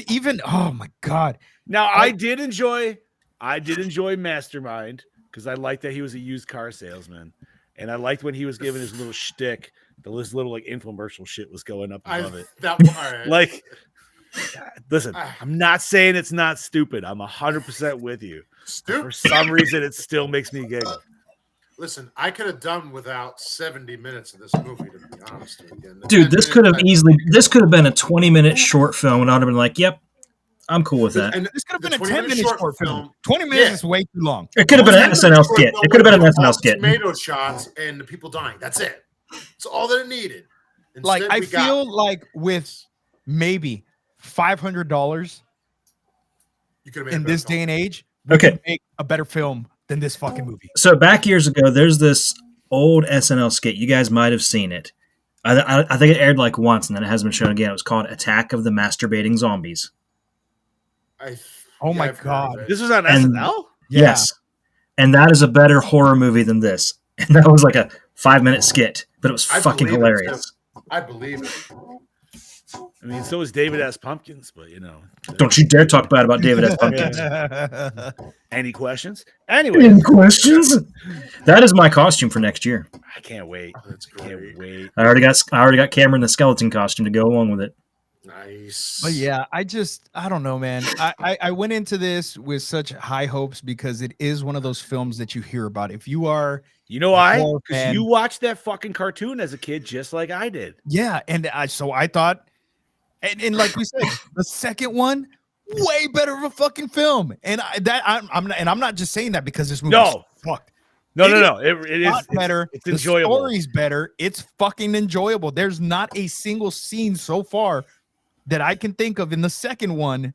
Even oh my God. Now I did enjoy Mastermind because I liked that he was a used car salesman, and I liked when he was giving his little shtick. This little like infomercial shit was going up above it. All right. Like, listen, I'm not saying it's not stupid. I'm 100% with you. For some reason, it still makes me giggle. Listen, I could have done without 70 minutes of this movie, to be honest with you. Dude, this could have been a 20-minute short film, and I'd have been like, "Yep, I'm cool with that." And This could have been a 20-minute 10-minute short film. 20 minutes is way too long. It could have been an SNL skit. It could have been an SNL skit. Tomato shots and the people dying. That's it. That's all that it needed. Like, Instead, I we got- feel like with maybe $500 you could have made in a better this film. day and age, Okay. could make a better film than this fucking movie. So back years ago, there's this old SNL skit. You guys might have seen it. I think it aired like once, and then it hasn't been shown again. It was called "Attack of the Masturbating Zombies." Oh my I've heard God. of it. This was on And- SNL? Yeah. Yes, and that is a better horror movie than this. And that was like a 5-minute skit, but it was I fucking believe it, hilarious. I believe it. I mean, so is David S. Pumpkins, but you know. Don't you dare talk bad about David S. Pumpkins. Any questions? Anyway, Any questions? That is my costume for next year. I can't wait. Oh, that's I can't great. wait. I already got Cameron the skeleton costume to go along with it. Nice. But yeah, I don't know, man. I went into this with such high hopes because it is one of those films that you hear about. If you are, You know why? horror Because fan- you watched that fucking cartoon as a kid, just like I did. yeah, and so I thought, and like we said, the second one, way better of a fucking film. And I'm not just saying that because this movie No. fucked. No. It It is lot better. It's the enjoyable. story's better. It's fucking enjoyable. There's not a single scene so far that I can think of in the second one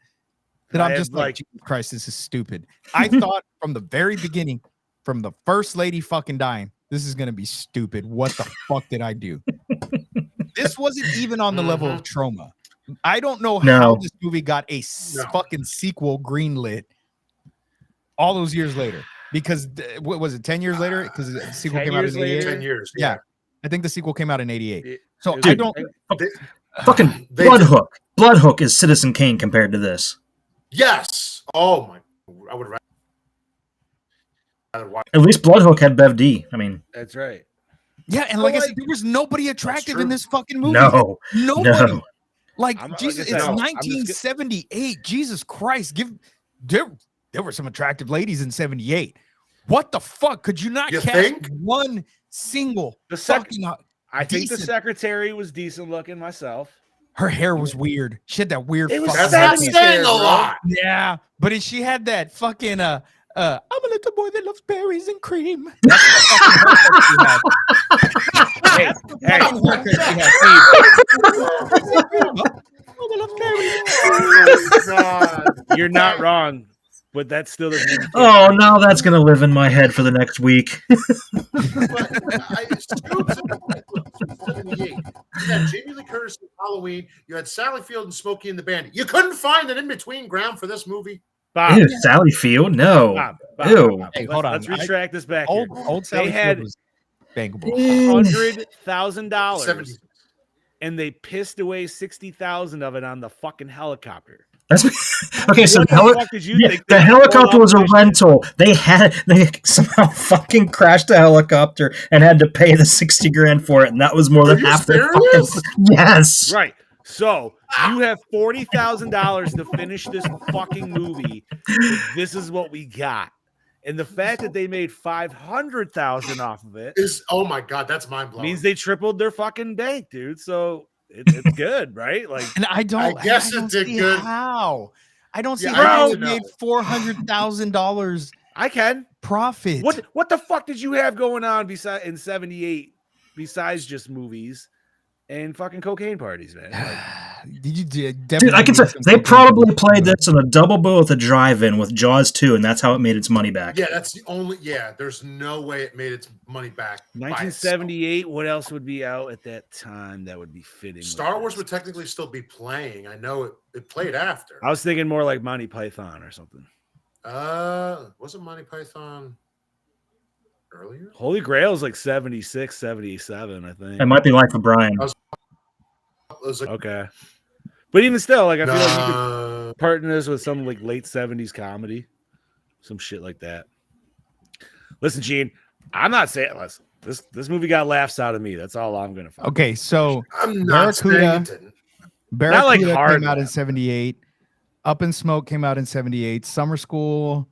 that I I'm have, just like, like- Jesus Christ, this is stupid. I thought from the very beginning, from the first lady fucking dying, this is gonna be stupid. What the fuck did I do? This wasn't even on the level of Trauma. I don't know how No. this movie got a fucking sequel greenlit all those years later. Because what was it, 10 years later? Because the sequel 10 came out years in 88. later? 10 years. Yeah. I think the sequel came out in 88. It- So it- I don't. Fucking They Bloodhook. Bloodhook is Citizen Kane compared to this. Yes. Oh my. I would rather watch. At least Bloodhook had Bev D. I mean, That's right. Yeah, and like I said, there was nobody attractive in true. this fucking movie. no. Nobody. No. Like I'm- like I Jesus, said, it's I'm just 1978. Jesus Christ, there were some attractive ladies in 78. What the fuck? Could you not You cast think? one single The sec- fucking I think the Decent. secretary was decent looking myself. her hair was weird. She had that weird It was fucking That's Seventies not hair, saying a bro. lot. yeah, but she had that fucking I'm a little boy that loves berries and cream. That's the fucking haircut she had. Hey, Fucking haircut she had. Oh, God. you're not wrong, but that still doesn't mean you can't. Oh, now that's going to live in my head for the next week. Scoops in 78. You had Jamie Lee Curtis in Halloween. You had Sally Field and Smokey and the Bandit. You couldn't find an in-between ground for this movie. Bob, Ew, Sally Field? No. Bob, Ew. Hey, hold on. Let's retract this back here. Old Sally had- Field was bankable. $100,000 70. and they pissed away 60,000 of it on the fucking helicopter. That's okay. So What the fuck did you think the they helicopter pulled was off a this rental. They somehow fucking crashed the helicopter and had to pay the 60 grand for it, and that was more than Are you half their serious? fucking. Yes. Right. So you have $40,000 to finish this fucking movie. This is what we got. And the fact that they made 500,000 off of it Is oh my god, that's mind blowing. means they tripled their fucking bank, dude. So it's good, right? Like, And I don't did see good. how. I don't see Yeah, how I they need to made know. $400,000 I can. profit. What the fuck did you have going on in 78 besides just movies and fucking cocaine parties, man? Like, Dude, I can say they probably played this in a double bill at the drive-in with Jaws 2, and that's how it made its money back. Yeah, that's the only. Yeah, there's no way it made its money back. 1978. What else would be out at that time that would be fitting? Star Wars would technically still be playing. I know it played after. I was thinking more like Monty Python or something. Wasn't Monty Python earlier? Holy Grail is like 76, 77, I think. It might be Life of Brian. Okay. But even still, like, I feel like you could partner this with some like late 70s comedy, some shit like that. Listen, Gene, I'm not saying this movie got laughs out of me. That's all I'm gonna find. Okay, so I'm not saying it didn't. Barracuda hard came out in laugh. 78. Up in Smoke came out in 78. Summer School,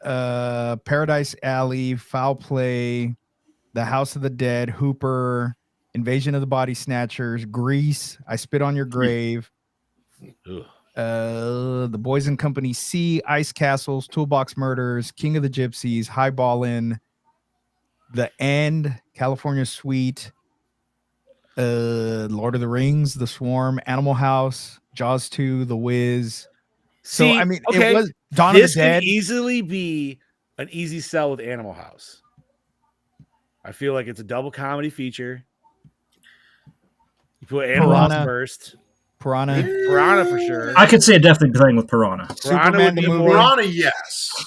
Paradise Alley, Foul Play, The House of the Dead, Hooper, Invasion of the Body Snatchers, Grease, I Spit on Your Grave, Ugh. The Boys and Company C, Ice Castles, Toolbox Murders, King of the Gypsies, Highballin', The End, California Suite, Lord of the Rings, The Swarm, Animal House, Jaws 2, The Wiz. So See, I mean, okay, it was Dawn of the this could Dead. easily be an easy sell with Animal House. I feel like it's a double comedy feature. You put Animal House Piranha. first. Piranha. Piranha for sure. I could see it definitely playing with Piranha. Piranha Superman would the be movie. more. Piranha, yes.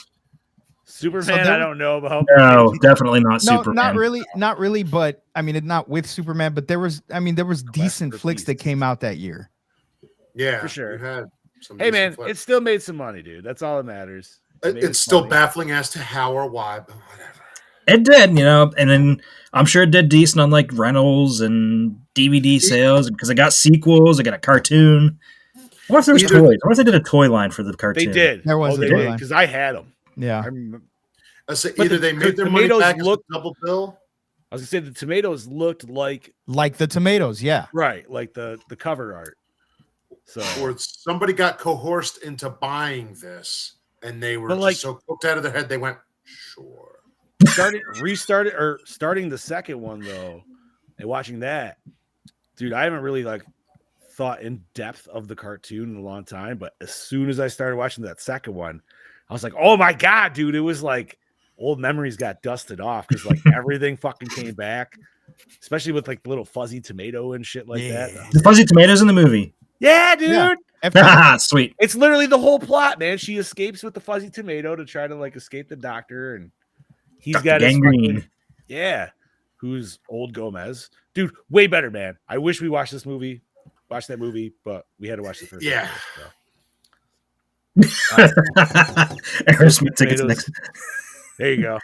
Superman, So there- I don't know about. No, definitely not No, Superman. not really, but I mean, not with Superman, but there was decent for flicks that Beasts. came out that year. Yeah, For sure. you had some Hey decent man, flips. it still made some money, dude. That's all that matters. It made It's us still money. baffling as to how or why, but whatever. It did, and then I'm sure it did decent on like rentals and DVD sales because it got sequels. It got a cartoon. I wonder if there was Either- toys. I wonder if they did a toy line for the cartoon. They did. There was a they toy did line. because I had them. Yeah. I remember. I say But either the they made their money tomatoes back as a look- double bill. I was gonna say the tomatoes looked like Like the tomatoes, yeah. right, like the cover art. So Or somebody got coerced into buying this, and they were But, just like- so cooked out of their head. They went, sure. starting the second one though, and watching that, dude, I haven't really like thought in depth of the cartoon in a long time. But as soon as I started watching that second one, I was like, oh my god, dude, it was like old memories got dusted off because like everything fucking came back, especially with like the little fuzzy tomato and shit like Yeah. that. The fuzzy tomatoes in the movie. Yeah, dude. Yeah. If- Sweet. It's literally the whole plot, man. She escapes with the fuzzy tomato to try to like escape the doctor, and he's Dr. got his Gangrene. fucking, yeah, who's old Gomez, dude. Way better, man. I wish we watched that movie, but we had to watch the first. Yeah. one first, Aerosmith tickets Tomatoes. next. there you go.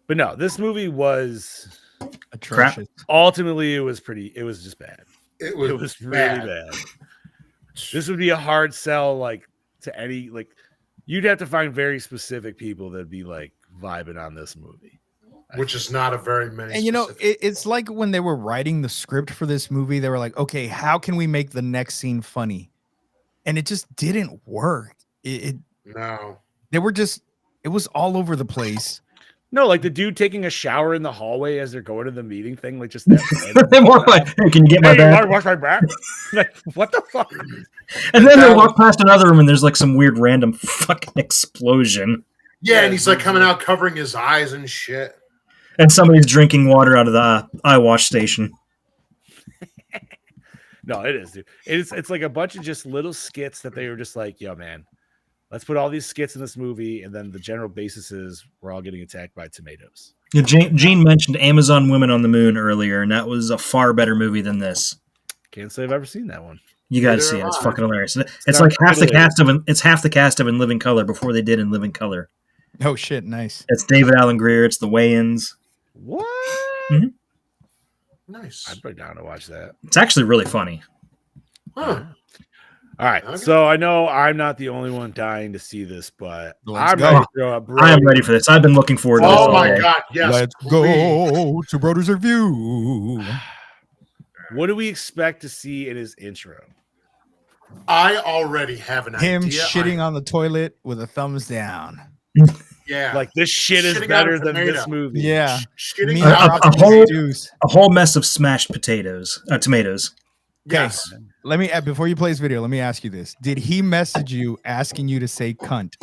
But no, this movie was atrocious. ultimately it was just bad. It was, It was really bad. This would be a hard sell, like to any like. You'd have to find very specific people that'd be like vibing on this movie, which is not a very many. And you know, specific- it's like when they were writing the script for this movie, they were like, okay, how can we make the next scene funny? And it just didn't work. no. They were just, it was all over the place. No, like the dude taking a shower in the hallway as they're going to the meeting thing, like just that. They walk like, hey, can you get my Hey, you bag? wanna wash my back? Like, what the fuck? And then they walk past another room and there's like some weird random fucking explosion. Yeah, and he's like coming out covering his eyes and shit. And somebody's drinking water out of the eye wash station. No, it is, dude. It's like a bunch of just little skits that they were just like, yo, man, let's put all these skits in this movie, and then the general basis is we're all getting attacked by tomatoes. Gene mentioned Amazon Women on the Moon earlier, and that was a far better movie than this. Can't say I've ever seen that one. You got to Neither see it. have It's I. fucking hilarious. It's like half the cast of In Living Color before they did In Living Color. Oh shit, nice. It's David Alan Grier. It's the Wayans. What? Mhm. Nice. I'd be down to watch that. It's actually really funny. Huh. All right, Okay. so I know I'm not the only one dying to see this, but Let's I'm go. ready to throw up. I am ready for this. I've been looking forward to this Oh all my day. God! Yes. Let's please. go to Brothers Review. What do we expect to see in his intro? I already have an Him idea. shitting on the toilet with a thumbs down. Yeah. Like this shit is Shitting better out a than this tomato. movie. Yeah. Shitting Me out a the whole- juice. A whole mess of smashed tomatoes. Yes. Let me before you play this video, let me ask you this. Did he message you asking you to say cunt?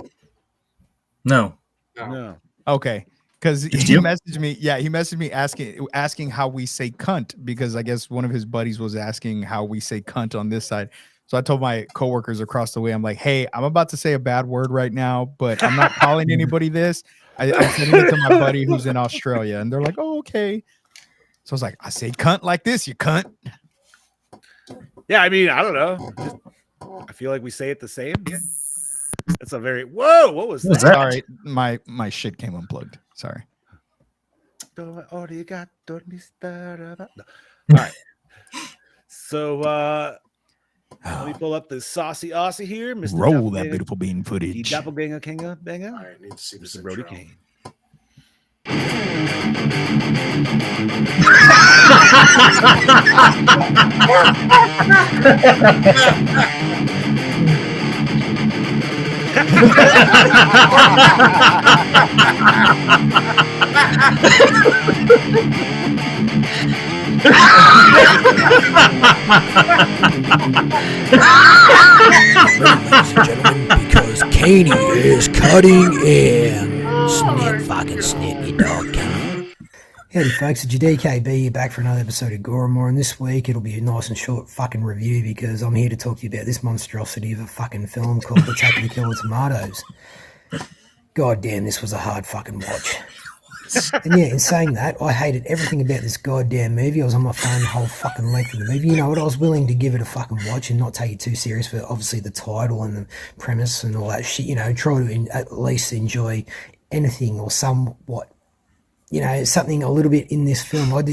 No. No. Okay. Because Just he you? messaged me. Yeah, he messaged me asking how we say cunt, because I guess one of his buddies was asking how we say cunt on this side. So I told my coworkers across the way, I'm like, hey, I'm about to say a bad word right now, but I'm not calling anybody this. I'm sending it to my buddy who's in Australia. And they're like, oh, okay. So I was like, I say cunt like this, you cunt. Yeah, I mean, I don't know. I feel like we say it the same. That's a very whoa. What was What was that? that? Sorry, my shit came unplugged. Sorry. All right. So let me pull up the saucy Aussie here, Mr. Roll that Doppelganger- beautiful bean the footage. Doppelganger Kinga Banger. I need to see this Mr. Brody intro. Kane. Ladies and gentlemen, because Katie is cutting in. Snit, fucking snit, you dog cunt. Howdy folks, it's your DKB here, back for another episode of Gore, and this week it'll be a nice and short fucking review because I'm here to talk to you about this monstrosity of a fucking film called Attack of the Killer Tomatoes. God damn, this was a hard fucking watch. And yeah, in saying that, I hated everything about this goddamn movie. I was on my phone the whole fucking length of the movie. You know what? I was willing to give it a fucking watch and not take it too serious for obviously the title and the premise and all that shit. You know, try to at least enjoy anything or somewhat, you know, something a little bit in this film. I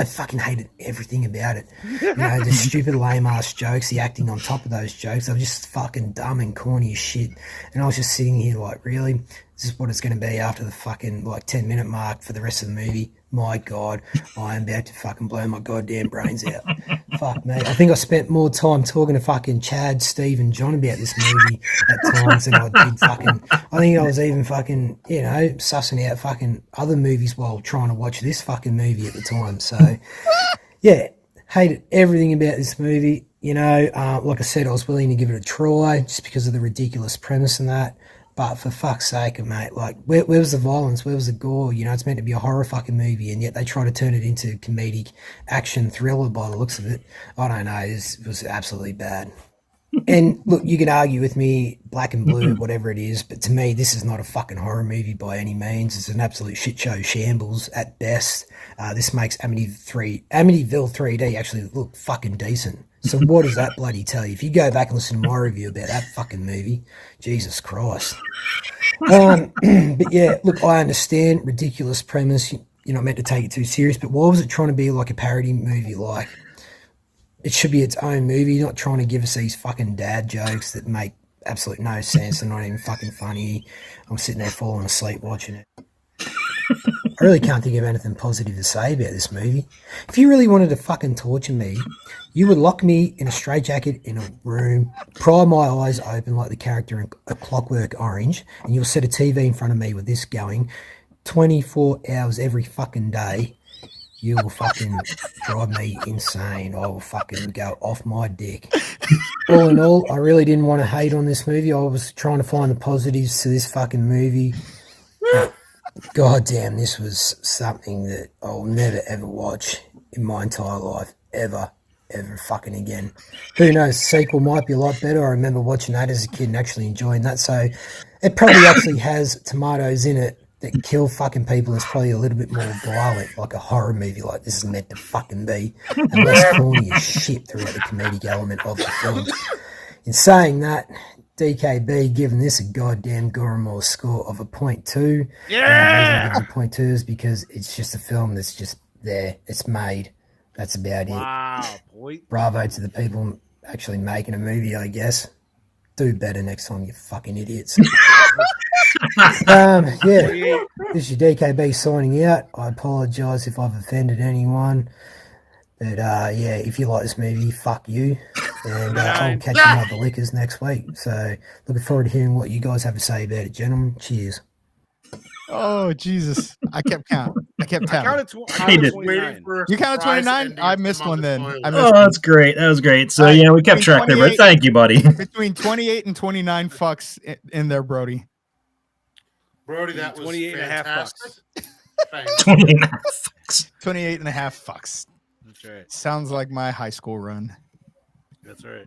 fucking hated everything about it. You know, the stupid lame ass jokes, the acting on top of those jokes, they were just fucking dumb and corny as shit. And I was just sitting here like, really? This is what it's going to be after the fucking like 10-minute mark for the rest of the movie. My God, I am about to fucking blow my goddamn brains out. Fuck me. I think I spent more time talking to fucking Chad, Steve, and John about this movie at times than I did fucking. I think I was even fucking, you know, sussing out fucking other movies while trying to watch this fucking movie at the time. So, yeah, hated everything about this movie. You know, like I said, I was willing to give it a try just because of the ridiculous premise and that. But for fuck's sake, mate, like, where was the violence? Where was the gore? You know, it's meant to be a horror fucking movie, and yet they try to turn it into comedic action thriller by the looks of it. I don't know. It was absolutely bad. And look, you can argue with me, black and blue, whatever it is, but to me, this is not a fucking horror movie by any means. It's an absolute shit show shambles at best. This makes Amityville 3D actually look fucking decent. So what does that bloody tell you? If you go back and listen to my review about that fucking movie, Jesus Christ. But yeah, look, I understand, ridiculous premise. You're not meant to take it too serious, but why was it trying to be like a parody movie? Like, it should be its own movie, not trying to give us these fucking dad jokes that make absolutely no sense. They're not even fucking funny. I'm sitting there falling asleep watching it. I really can't think of anything positive to say about this movie. If you really wanted to fucking torture me, you would lock me in a straitjacket in a room, pry my eyes open like the character in A Clockwork Orange, and you'll set a TV in front of me with this going 24 hours every fucking day. You will fucking drive me insane. I will fucking go off my dick. All in all, I really didn't want to hate on this movie. I was trying to find the positives to this fucking movie. God damn, this was something that I'll never ever watch in my entire life. Ever fucking again. Who knows, the sequel might be a lot better. I remember watching that as a kid and actually enjoying that. So it probably actually has tomatoes in it that kill fucking people is probably a little bit more violent, like a horror movie like this is meant to fucking be, and less corny as shit throughout the comedic element of the film. In saying that, DKB giving this a goddamn Gore score of a 0.2. Yeah. The reason I give it a 0.2 is because it's just a film that's just there. It's made. That's about it. Boy. Bravo to the people actually making a movie, I guess. Do better next time, you fucking idiots. Yeah, this is your DKB signing out. I apologise if I've offended anyone. But yeah, if you like this movie, fuck you. And I'll catch you on the liquors next week. So looking forward to hearing what you guys have to say about it, gentlemen. Cheers. Oh, Jesus. I kept count. I kept I counting. counted 29. You counted 29? I missed one then. Oh, that's great. That was great. So, yeah, we kept track there, but thank you, buddy. Between 28 and 29 fucks in there, Brody. Brody, that was 28 and a half fantastic. bucks. 28 and a half fucks. 28 and a half fucks. That's right. Sounds like my high school run. That's right.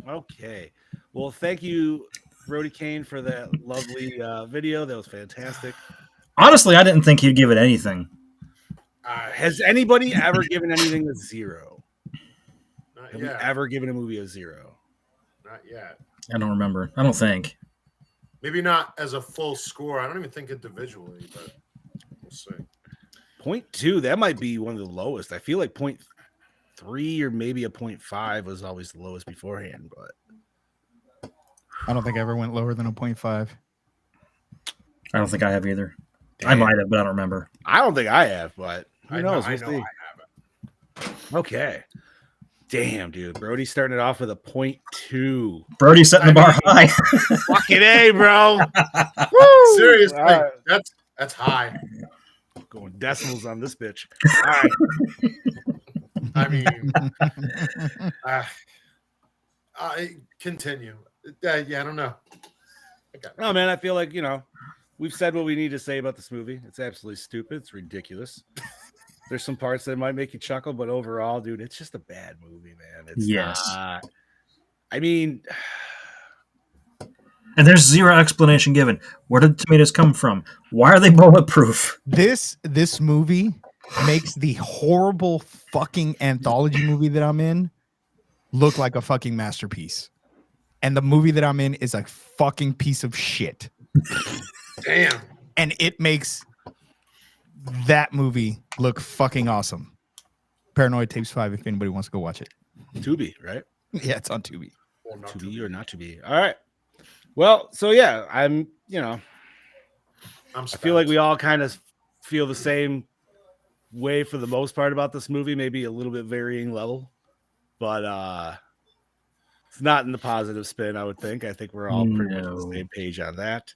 Okay. Well, thank you, Brody Kane, for that lovely video. That was fantastic. Honestly, I didn't think he'd give it anything. Has anybody ever given anything a 0? Not Have we yet. ever given a movie a 0? Not yet. I don't remember. I don't think. Maybe not as a full score. I don't even think individually, but we'll see. 0.2, that might be one of the lowest. I feel like 0.3 or maybe a 0.5 was always the lowest beforehand, but I don't think I ever went lower than a 0.5. I don't think I have either. Damn. I might have, but I don't remember. I don't think I have, but who knows? I We'll know see. I haven't. Okay. Damn, dude. Brody's starting it off with a 0.2. Brody's setting the bar high. Fucking A, bro. Seriously, All right. that's high. Going decimals on this bitch. All right. I mean, I continue. Yeah, I don't know. No, man, I feel like, we've said what we need to say about this movie. It's absolutely stupid. It's ridiculous. There's some parts that might make you chuckle, but overall, dude, it's just a bad movie, man. It's not. I mean, and there's zero explanation given. Where did the tomatoes come from? Why are they bulletproof? This movie makes the horrible fucking anthology movie that I'm in look like a fucking masterpiece. And the movie that I'm in is a fucking piece of shit. Damn. And it makes that movie look fucking awesome. Paranoid Tapes 5, if anybody wants to go watch it. Tubi, right? Yeah, it's on Tubi. Or not Tubi or not Tubi. All right. Well, so yeah, I feel like we all kind of feel the same way for the most part about this movie, maybe a little bit varying level, but it's not in the positive spin, I would think. I think we're all pretty much on the same page on that.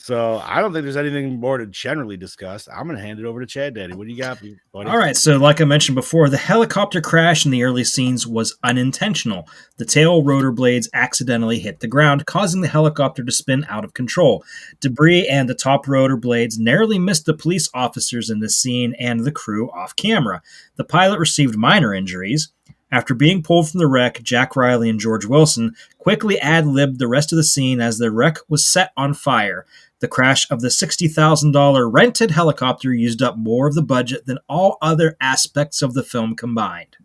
So I don't think there's anything more to generally discuss. I'm going to hand it over to Chad Daddy. What do you got, buddy? All right. So like I mentioned before, the helicopter crash in the early scenes was unintentional. The tail rotor blades accidentally hit the ground, causing the helicopter to spin out of control. Debris and the top rotor blades narrowly missed the police officers in the scene and the crew off camera. The pilot received minor injuries. After being pulled from the wreck, Jack Riley and George Wilson quickly ad-libbed the rest of the scene as the wreck was set on fire. The crash of the $60,000 rented helicopter used up more of the budget than all other aspects of the film combined.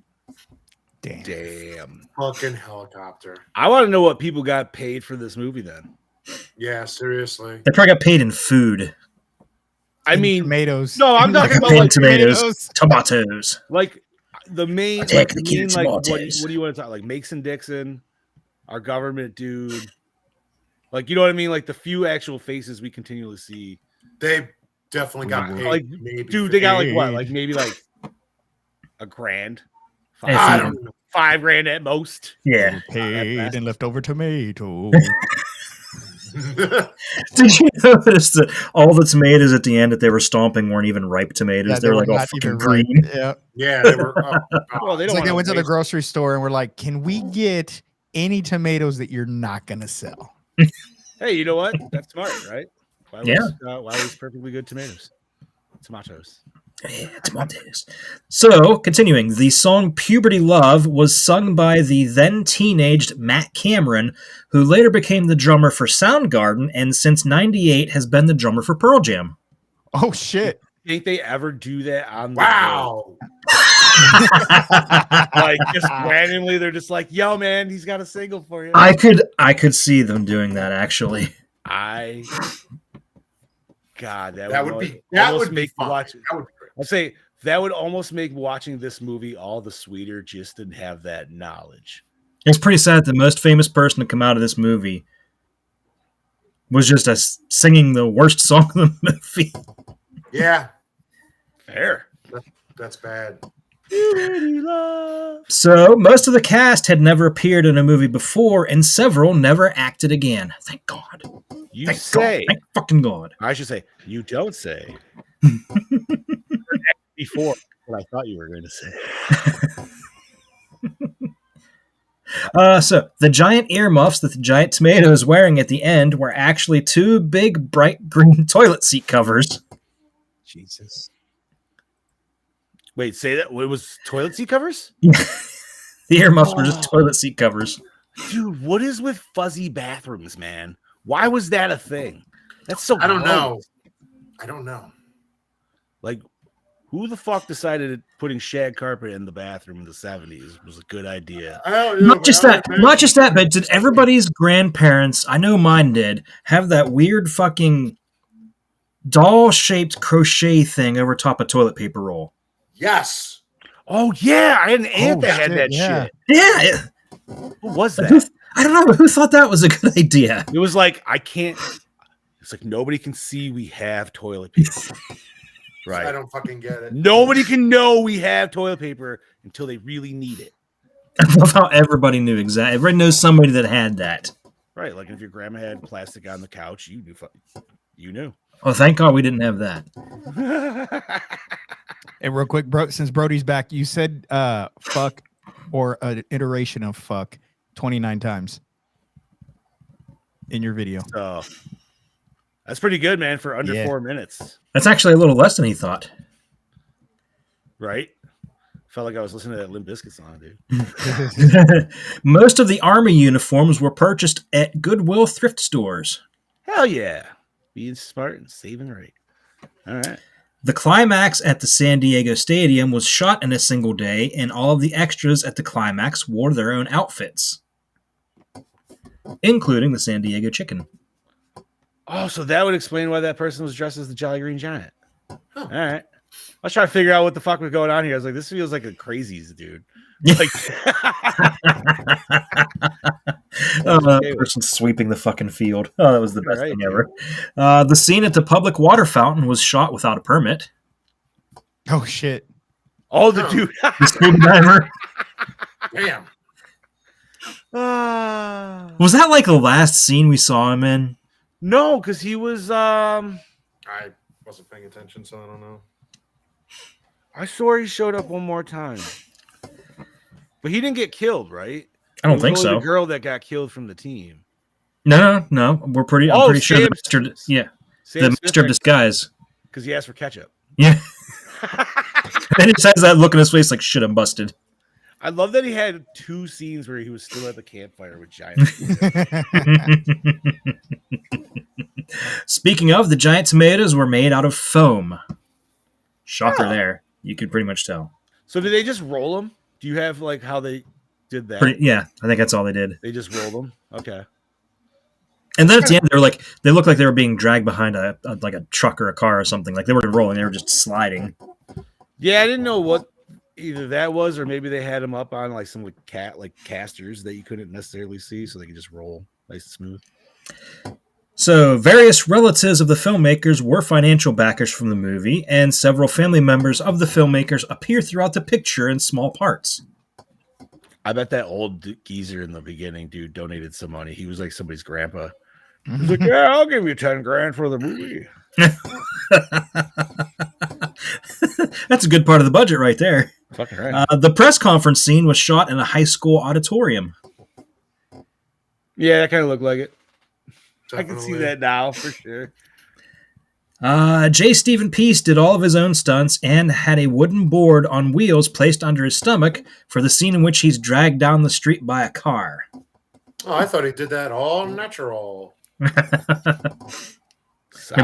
Damn. Fucking helicopter. I want to know what people got paid for this movie then. Yeah, seriously. They probably got paid in food. I mean, tomatoes. No, I'm talking about Paid in like tomatoes. Like the main, I'll take the main kids' like what tomatoes. do you want to talk like Mason Dixon, our government dude, like you know what I mean, like the few actual faces we continually see. They definitely got paid. Like, maybe dude, they got like what, like maybe like $1,000, I don't know. $5,000 at most. Yeah. Paid and leftover tomato. Did you notice that all the tomatoes at the end that they were stomping weren't even ripe tomatoes? Yeah, they were like all not fucking even green. ripe. Yeah. Yeah, they were. Well, they It's don't like they wanna went to the waste- grocery store and we're like, can we get any tomatoes that you're not going to sell? Hey, you know what? That's smart, right? Yeah. Why was perfectly good tomatoes? Yeah, tomatoes. So, continuing, the song Puberty Love was sung by the then teenaged Matt Cameron, who later became the drummer for Soundgarden and since 98 has been the drummer for Pearl Jam. Oh shit! Think they ever do that on the Wow. like just randomly they're just like, yo man, he's got a single for you. I could see them doing that actually. God, That would be fun. watch. That would be great. I'd say that would almost make watching this movie all the sweeter just to have that knowledge. It's pretty sad the most famous person to come out of this movie was just us singing the worst song in the movie. Yeah, Fair. that's bad. So, most of the cast had never appeared in a movie before, and several never acted again. Thank God. You Thank say. God. Thank fucking God. I should say, you don't say. Before what I thought you were going to say. So, the giant earmuffs that the giant tomato is wearing at the end were actually two big, bright green toilet seat covers. Jesus. Wait, say that? It was toilet seat covers? The earmuffs were just toilet seat covers. Dude, what is with fuzzy bathrooms, man? Why was that a thing? That's so I don't gross. know. I don't know. Like, who the fuck decided that putting shag carpet in the bathroom in the 70s was a good idea? Not just that, but did everybody's grandparents, I know mine did, have that weird fucking doll-shaped crochet thing over top of toilet paper roll? Yes. Oh, yeah. I had an aunt that had shit, that yeah. shit. Yeah. What was Like, that? I don't know, but who thought that was a good idea? It was like, I can't. It's like nobody can see we have toilet paper. Right. I don't fucking get it. Nobody can know we have toilet paper until they really need it. I love how everybody knew exactly. Everybody knows somebody that had that. Right. Like if your grandma had plastic on the couch, you knew. You knew. Oh, thank God we didn't have that. And real quick, bro, since Brody's back, you said fuck or an iteration of fuck 29 times in your video. So that's pretty good, man, for under 4 minutes. That's actually a little less than he thought. Right? Felt like I was listening to that Limp Bizkit song, dude. Most of the Army uniforms were purchased at Goodwill thrift stores. Hell yeah. Being smart and saving right. All right. The climax at the San Diego Stadium was shot in a single day, and all of the extras at the climax wore their own outfits, including the San Diego Chicken. Oh, so that would explain why that person was dressed as the Jolly Green Giant. All right. I was trying to figure out what the fuck was going on here. I was like, this feels like a crazies, dude. Like, the person sweeping the fucking field. Oh, that was the best thing ever. The scene at the public water fountain was shot without a permit. Oh, shit. Oh, the dude. The scuba diver. Damn. Was that like the last scene we saw him in? No, because he was. I wasn't paying attention, so I don't know. I swore he showed up one more time. But he didn't get killed, right? I don't think so. The girl that got killed from the team. No. I'm pretty sure the master. Yeah, the master of disguise. Because he asked for ketchup. Yeah. And he just has that look on his face like, shit, I'm busted. I love that he had 2 scenes where he was still at the campfire with giant. Speaking of, the giant tomatoes were made out of foam. Shocker there. You could pretty much tell. So did they just roll them? Do you have like how they did that? Yeah, I think that's all they did. They just rolled them? Okay. And then at the end, they looked like they were being dragged behind a truck or a car or something. Like they weren't rolling; they were just sliding. Yeah, I didn't know what either that was, or maybe they had them up on like some casters that you couldn't necessarily see, so they could just roll nice and smooth. So, various relatives of the filmmakers were financial backers from the movie, and several family members of the filmmakers appear throughout the picture in small parts. I bet that old geezer in the beginning, dude, donated some money. He was like somebody's grandpa. He's like, yeah, I'll give you 10 grand for the movie. That's a good part of the budget right there. Fucking right. The press conference scene was shot in a high school auditorium. Yeah, that kind of looked like it. Definitely. I can see that now for sure. J. Stephen Peace did all of his own stunts and had a wooden board on wheels placed under his stomach for the scene in which he's dragged down the street by a car. Oh, I thought he did that all natural. Maybe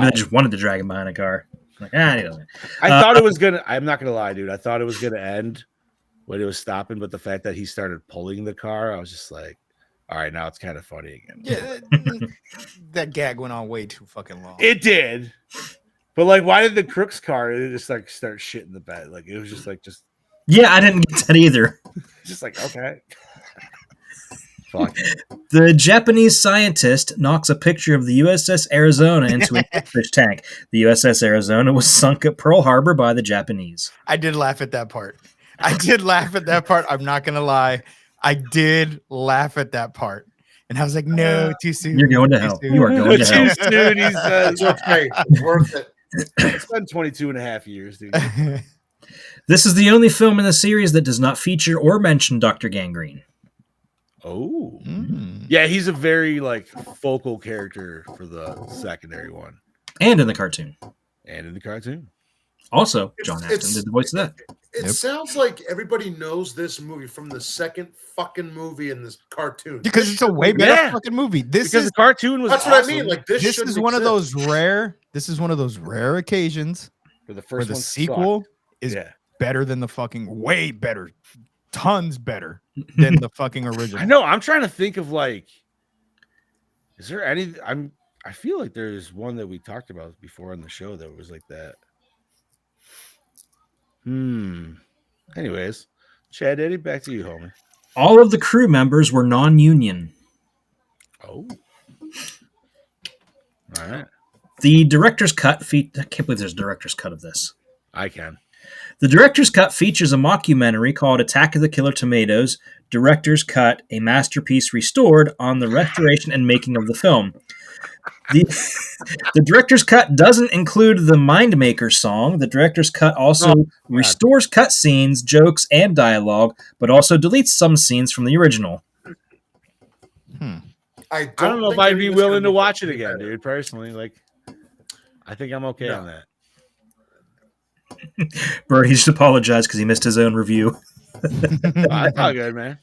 they just wanted to drag him behind a car. Like, he doesn't. I thought it was gonna. I'm not gonna lie, dude. I thought it was gonna end when it was stopping, but the fact that he started pulling the car, I was just like, all right, now it's kind of funny again. Yeah, that gag went on way too fucking long. It did. But like, why did the Crooks car just like start shit in the bed? Like it was just like Yeah, I didn't get that either. just like okay. Fuck. The Japanese scientist knocks a picture of the USS Arizona into a fish tank. The USS Arizona was sunk at Pearl Harbor by the Japanese. I did laugh at that part. I'm not gonna lie. I did laugh at that part. And I was like, no, too soon. You're going to too hell. soon. You are going to hell. Too soon, he says. It's okay. It's worth it. It's been 22 and a half years, dude. This is the only film in the series that does not feature or mention Dr. Gangrene. Oh. Mm. Yeah, he's a very like focal character for the secondary one. And in the cartoon. And in the cartoon. Also, John Astin did the voice of that. It Yep. sounds like everybody knows this movie from the second fucking movie in this cartoon. Because it's a way better Yeah. fucking movie. This Because is the cartoon was That's awesome what I mean. Like this is one of those rare. This is one of those rare occasions for the where first the one sequel sucked. is Yeah. better than the fucking way better, tons better than the fucking original. I know. I'm trying to think of like, is there any? I feel like there's one that we talked about before on the show that was like that. Anyways, Chad Eddie, back to you, homie. All of the crew members were non-union. Oh, all right. The director's cut I can't believe there's a director's cut of this. I can. The director's cut features a mockumentary called Attack of the Killer Tomatoes. Director's cut, a masterpiece restored on the restoration and making of the film. The director's cut doesn't include the Mindmaker song. The director's cut also restores cutscenes, jokes, and dialogue, but also deletes some scenes from the original. I don't know if think I'd be anything's willing gonna to watch it make again, better. dude. Personally, like, I think I'm okay on that. Brody just apologized because he missed his own review. That's all good, man.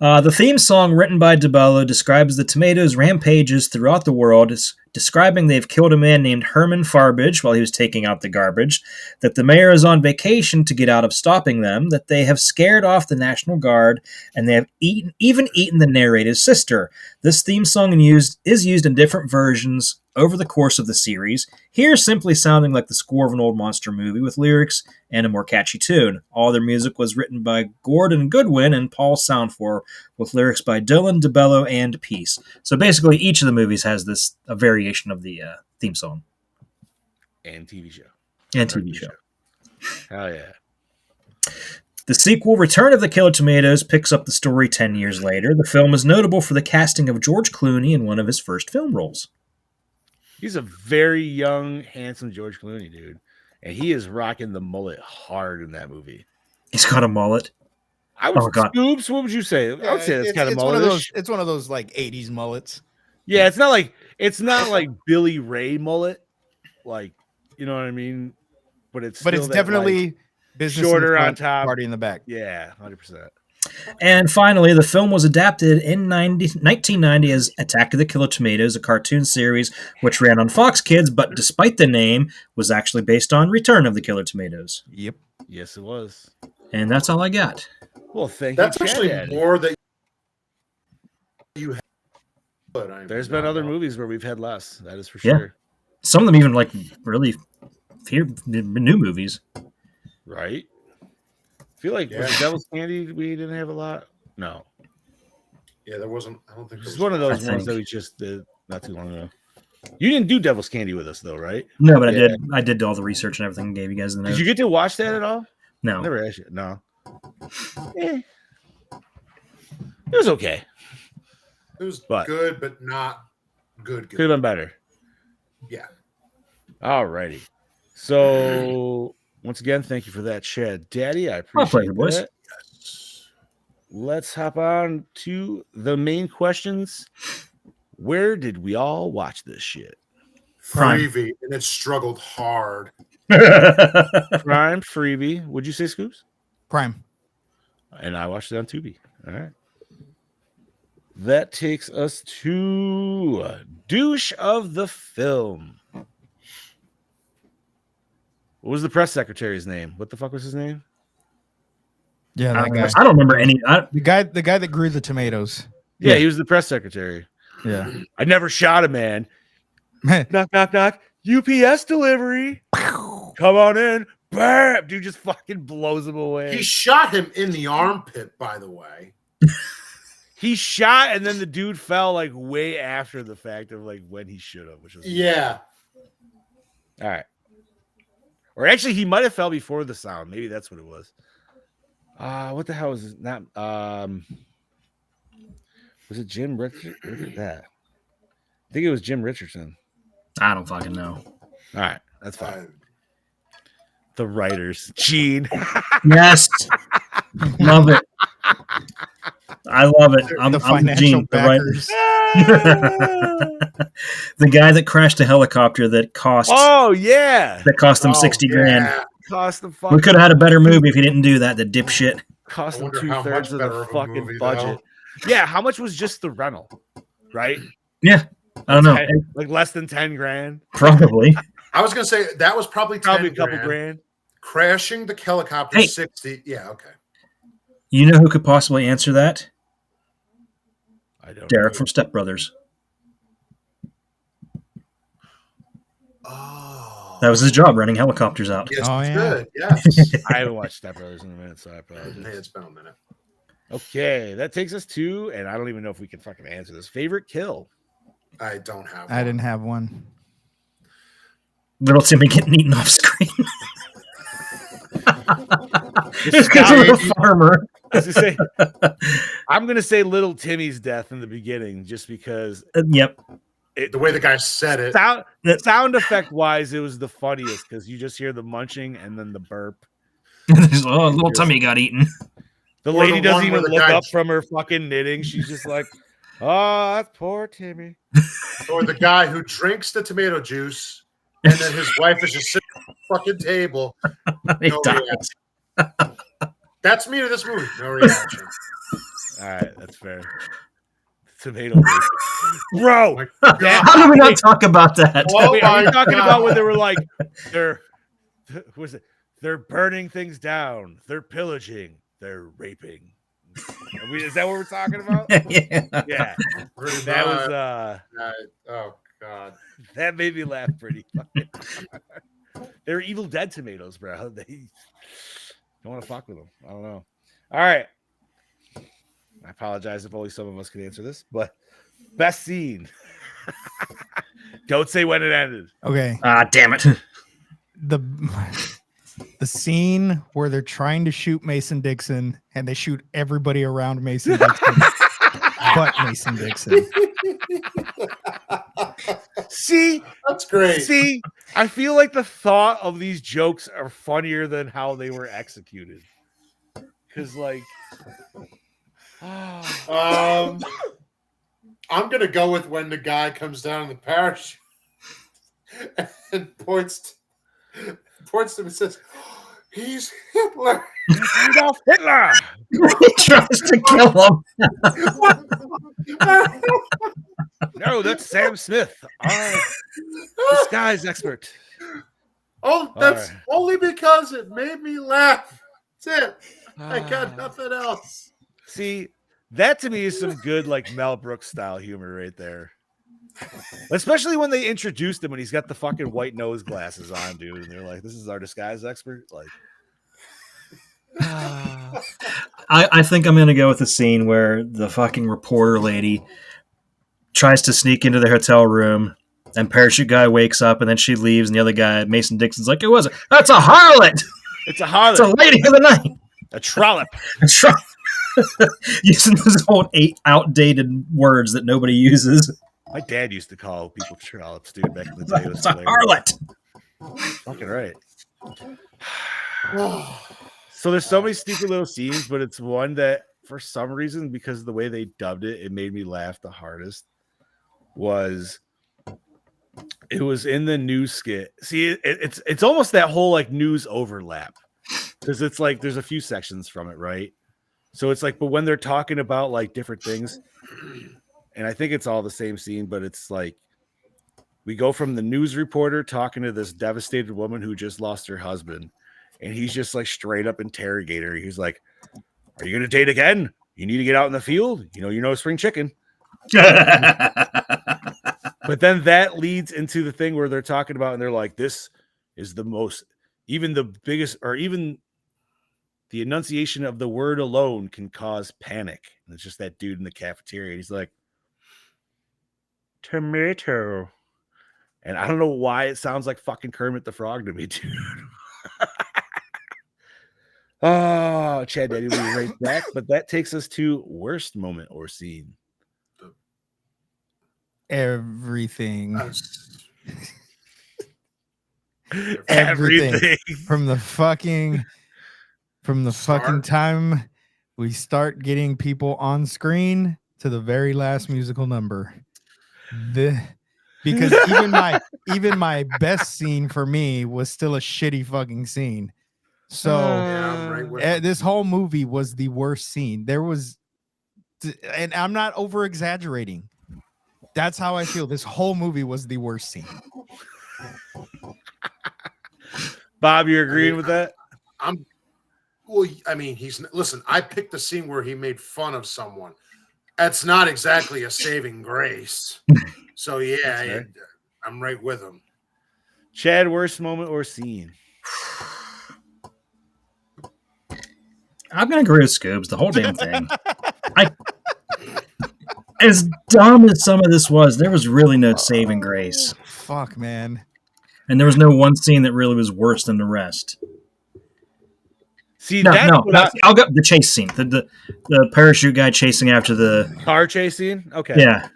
The theme song written by DeBello describes the tomatoes' rampages throughout the world, describing they've killed a man named Herman Farbage while he was taking out the garbage, that the mayor is on vacation to get out of stopping them, that they have scared off the National Guard, and they have even eaten the narrator's sister. This theme song is used in different versions over the course of the series, here simply sounding like the score of an old monster movie with lyrics and a more catchy tune. All their music was written by Gordon Goodwin and Paul Soundfor, with lyrics by Dylan, DeBello, and Peace. So basically, each of the movies has a variation of the theme song. And TV show. And TV show. Hell yeah. The sequel, Return of the Killer Tomatoes, picks up the story 10 years later. The film is notable for the casting of George Clooney in one of his first film roles. He's a very young, handsome George Clooney, dude. And he is rocking the mullet hard in that movie. He's got a mullet. I would, Oh, God. Scoops, what would you say? I would say that's kind of one of mullet. those. It's one of those like '80s mullets. Yeah, it's not like Billy Ray mullet, like, you know what I mean. But it's definitely like, business shorter in the on front, top. party in the back. Yeah, 100%. And finally, the film was adapted in 1990 as Attack of the Killer Tomatoes, a cartoon series which ran on Fox Kids, but despite the name, was actually based on Return of the Killer Tomatoes. Yep. Yes, it was. And that's all I got. Well, thank That's you. actually Chad. more that you have. But I'm There's been not other about- movies where we've had less. That is for Yeah. sure. Some of them even like really new movies. Right? I feel like was it Devil's Candy we didn't have a lot. No. Yeah, there wasn't. I don't think This is there one of was- those I ones think. that we just did not too long ago. You didn't do Devil's Candy with us though, right? No, but Yeah. I did all the research and everything and gave you guys the notes. Did you get to watch that at all? No. Never asked you. No. Eh. It was okay. It was But- good, but not good. Could have been better. Yeah. Alrighty. So once again, thank you for that, Chad Daddy. I appreciate pleasure, boys. that. Let's hop on to the main questions. Where did we all watch this shit? Freebie, and it struggled hard. Prime, Freebie. Would you say Scoops? Prime. And I watched it on Tubi. All right. That takes us to douche of the film. What was the press secretary's name? What the fuck was his name? Yeah, that guy. I don't remember any. The guy that grew the tomatoes. Yeah, he was the press secretary. Yeah. I never shot a man. Knock, knock, knock. UPS delivery. Come on in. Bam! Dude just fucking blows him away. He shot him in the armpit, by the way. He shot, and then the dude fell like way after the fact of like when he should have, which was All right. Or actually, he might have fell before the sound. Maybe that's what it was. What the hell was it? Not was it Jim Richardson? Look at that. I think it was Jim Richardson. I don't fucking know. All right, that's fine. The writers, Gene. Yes, love it. I love it. I'm financial Gene, the writer. The guy that crashed a helicopter that cost. Oh yeah, that cost him $60,000. Cost them. We could have had a better movie if he didn't do that. The dipshit. Cost them 2/3 of the fucking budget. Yeah, how much was just the rental? Right? Yeah, I don't know. Like less than 10 grand. Probably. I was gonna say that was probably a couple grand. Crashing the helicopter 60. Yeah, okay. You know who could possibly answer that? I don't. Derek from Step Brothers. Oh, that was his job, running helicopters out. Yes, yeah. Yes. I haven't watched Step Brothers in a minute, so I apologize. Hey, it's been a minute. Okay, that takes us to, and I don't even know if we can fucking answer this. Favorite kill? I don't have. I didn't have one. Little Timmy getting eaten off screen. Just because of the farmer. I'm gonna say Little Timmy's death in the beginning, just because. Yep. The way the guy said it. Sound effect wise, it was the funniest because you just hear the munching and then the burp. Little Timmy got eaten. The lady doesn't even look up from her fucking knitting. She's just like, oh, that's poor Timmy. Or the guy who drinks the tomato juice and then his wife is just sitting at the fucking table. No reaction. That's me to this movie. No reaction. All right, that's fair. Tomato bro. How do we not talk about that? Are we talking about when they were like, they're burning things down, they're pillaging, they're raping. Is that what we're talking about? Yeah. That was oh god. That made me laugh pretty fucking hard. They're Evil Dead tomatoes, bro. They don't want to fuck with them. I don't know. All right. I apologize if only some of us can answer this, but best scene. Don't say when it ended. Okay. Damn it. The scene where they're trying to shoot Mason Dixon and they shoot everybody around Mason Dixon but Mason Dixon. See, that's great. See, I feel like the thought of these jokes are funnier than how they were executed. Because, like, I'm gonna go with when the guy comes down in the parachute and points to him and says, "He's Hitler." Adolf Hitler. He tries to kill him. No, that's Sam Smith, our disguise expert. Oh, that's only because it made me laugh. That's it. I got nothing else. See, that to me is some good, like, Mel Brooks style humor right there. Especially when they introduced him and he's got the fucking white nose glasses on, dude. And they're like, "This is our disguise expert." Like, I think I'm gonna go with the scene where the fucking reporter lady tries to sneak into the hotel room, and parachute guy wakes up, and then she leaves, and the other guy, Mason Dixon's like, "It wasn't. That's a harlot. It's a harlot. It's a lady of the night. A trollop." A trollop." Using those old outdated words that nobody uses. My dad used to call people trollops, dude, back in the day. It's a harlot. Fucking right. So there's so many stupid little scenes, but it's one that, for some reason, because of the way they dubbed it, it made me laugh the hardest. Was It was in the news skit. See, it's almost that whole like news overlap because it's like there's a few sections from it, right? So it's like, but when they're talking about like different things, and I think it's all the same scene, but it's like we go from the news reporter talking to this devastated woman who just lost her husband, and he's just like straight up interrogate her. He's like, "Are you going to date again? You need to get out in the field. You know, spring chicken." But then that leads into the thing where they're talking about, and they're like, "This is the most, even the biggest, or even the enunciation of the word alone can cause panic." And it's just that dude in the cafeteria. He's like, "Tomato." And I don't know why it sounds like fucking Kermit the Frog to me, dude. Oh, Chad Daddy, we'll be right back. But that takes us to worst moment or scene. Everything. Everything. From the fucking time we start getting people on screen to the very last musical number. Because even my best scene for me was still a shitty fucking scene. So yeah, I'm right with this whole movie was the worst scene. There was, and I'm not over exaggerating. That's how I feel. This whole movie was the worst scene. Bob, you're agreeing with that? Well, I mean, listen, I picked the scene where he made fun of someone. That's not exactly a saving grace. So yeah, I'm right with him. Chad, worst moment or scene? I'm gonna agree with Scoobs. The whole damn thing. As dumb as some of this was, there was really no saving grace. Fuck, man. And there was no one scene that really was worse than the rest. See, I'll go the chase scene. The parachute guy chasing after the car chase scene. Okay, yeah,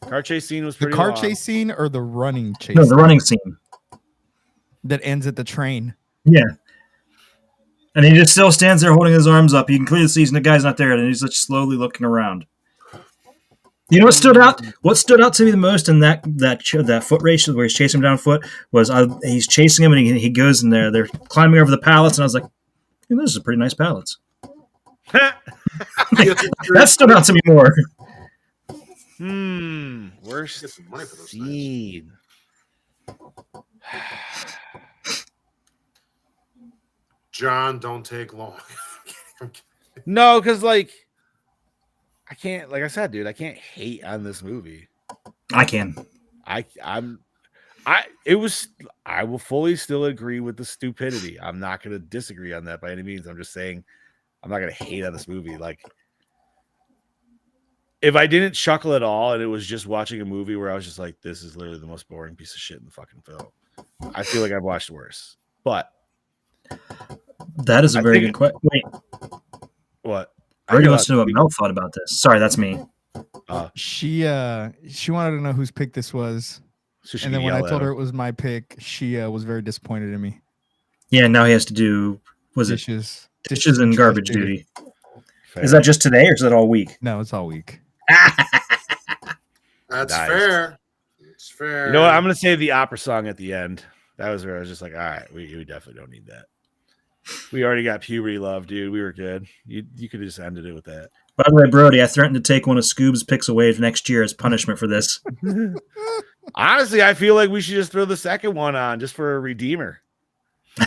car chase scene was pretty. The car long. chase scene or the running chase? No, the running scene that ends at the train. Yeah, and he just still stands there holding his arms up. You can clearly see the guy's not there, and he's just slowly looking around. You know what stood out? What stood out to me the most in that foot race where he's chasing him down foot was he's chasing him and he goes in there. They're climbing over the pallets, and I was like, hey, "Those are pretty nice pallets." That stood out to me more. Worst scene. John, don't take long. No, because like I can't. Like I said, dude, I can't hate on this movie. I can. I will fully still agree with the stupidity. I'm not going to disagree on that by any means. I'm just saying I'm not going to hate on this movie. Like if I didn't chuckle at all and it was just watching a movie where I was just like, this is literally the most boring piece of shit in the fucking film, I feel like I've watched worse. But that is a very good question. Wait. What? Brady wants to know what Mel thought about this. Sorry, that's me. She wanted to know whose pick this was. So and then when I told her it was my pick, she was very disappointed in me. Yeah, now he has to do dishes and garbage duty. Fair. Is that just today or is that all week? No, it's all week. That's nice. fair. It's fair. You know what? I'm going to say the opera song at the end. That was where I was just like, all right, we definitely don't need that. We already got puberty love, dude. We were good. You could have just ended it with that. By the way, Brody, I threatened to take one of Scoob's picks away next year as punishment for this. Honestly, I feel like we should just throw the second one on just for a redeemer.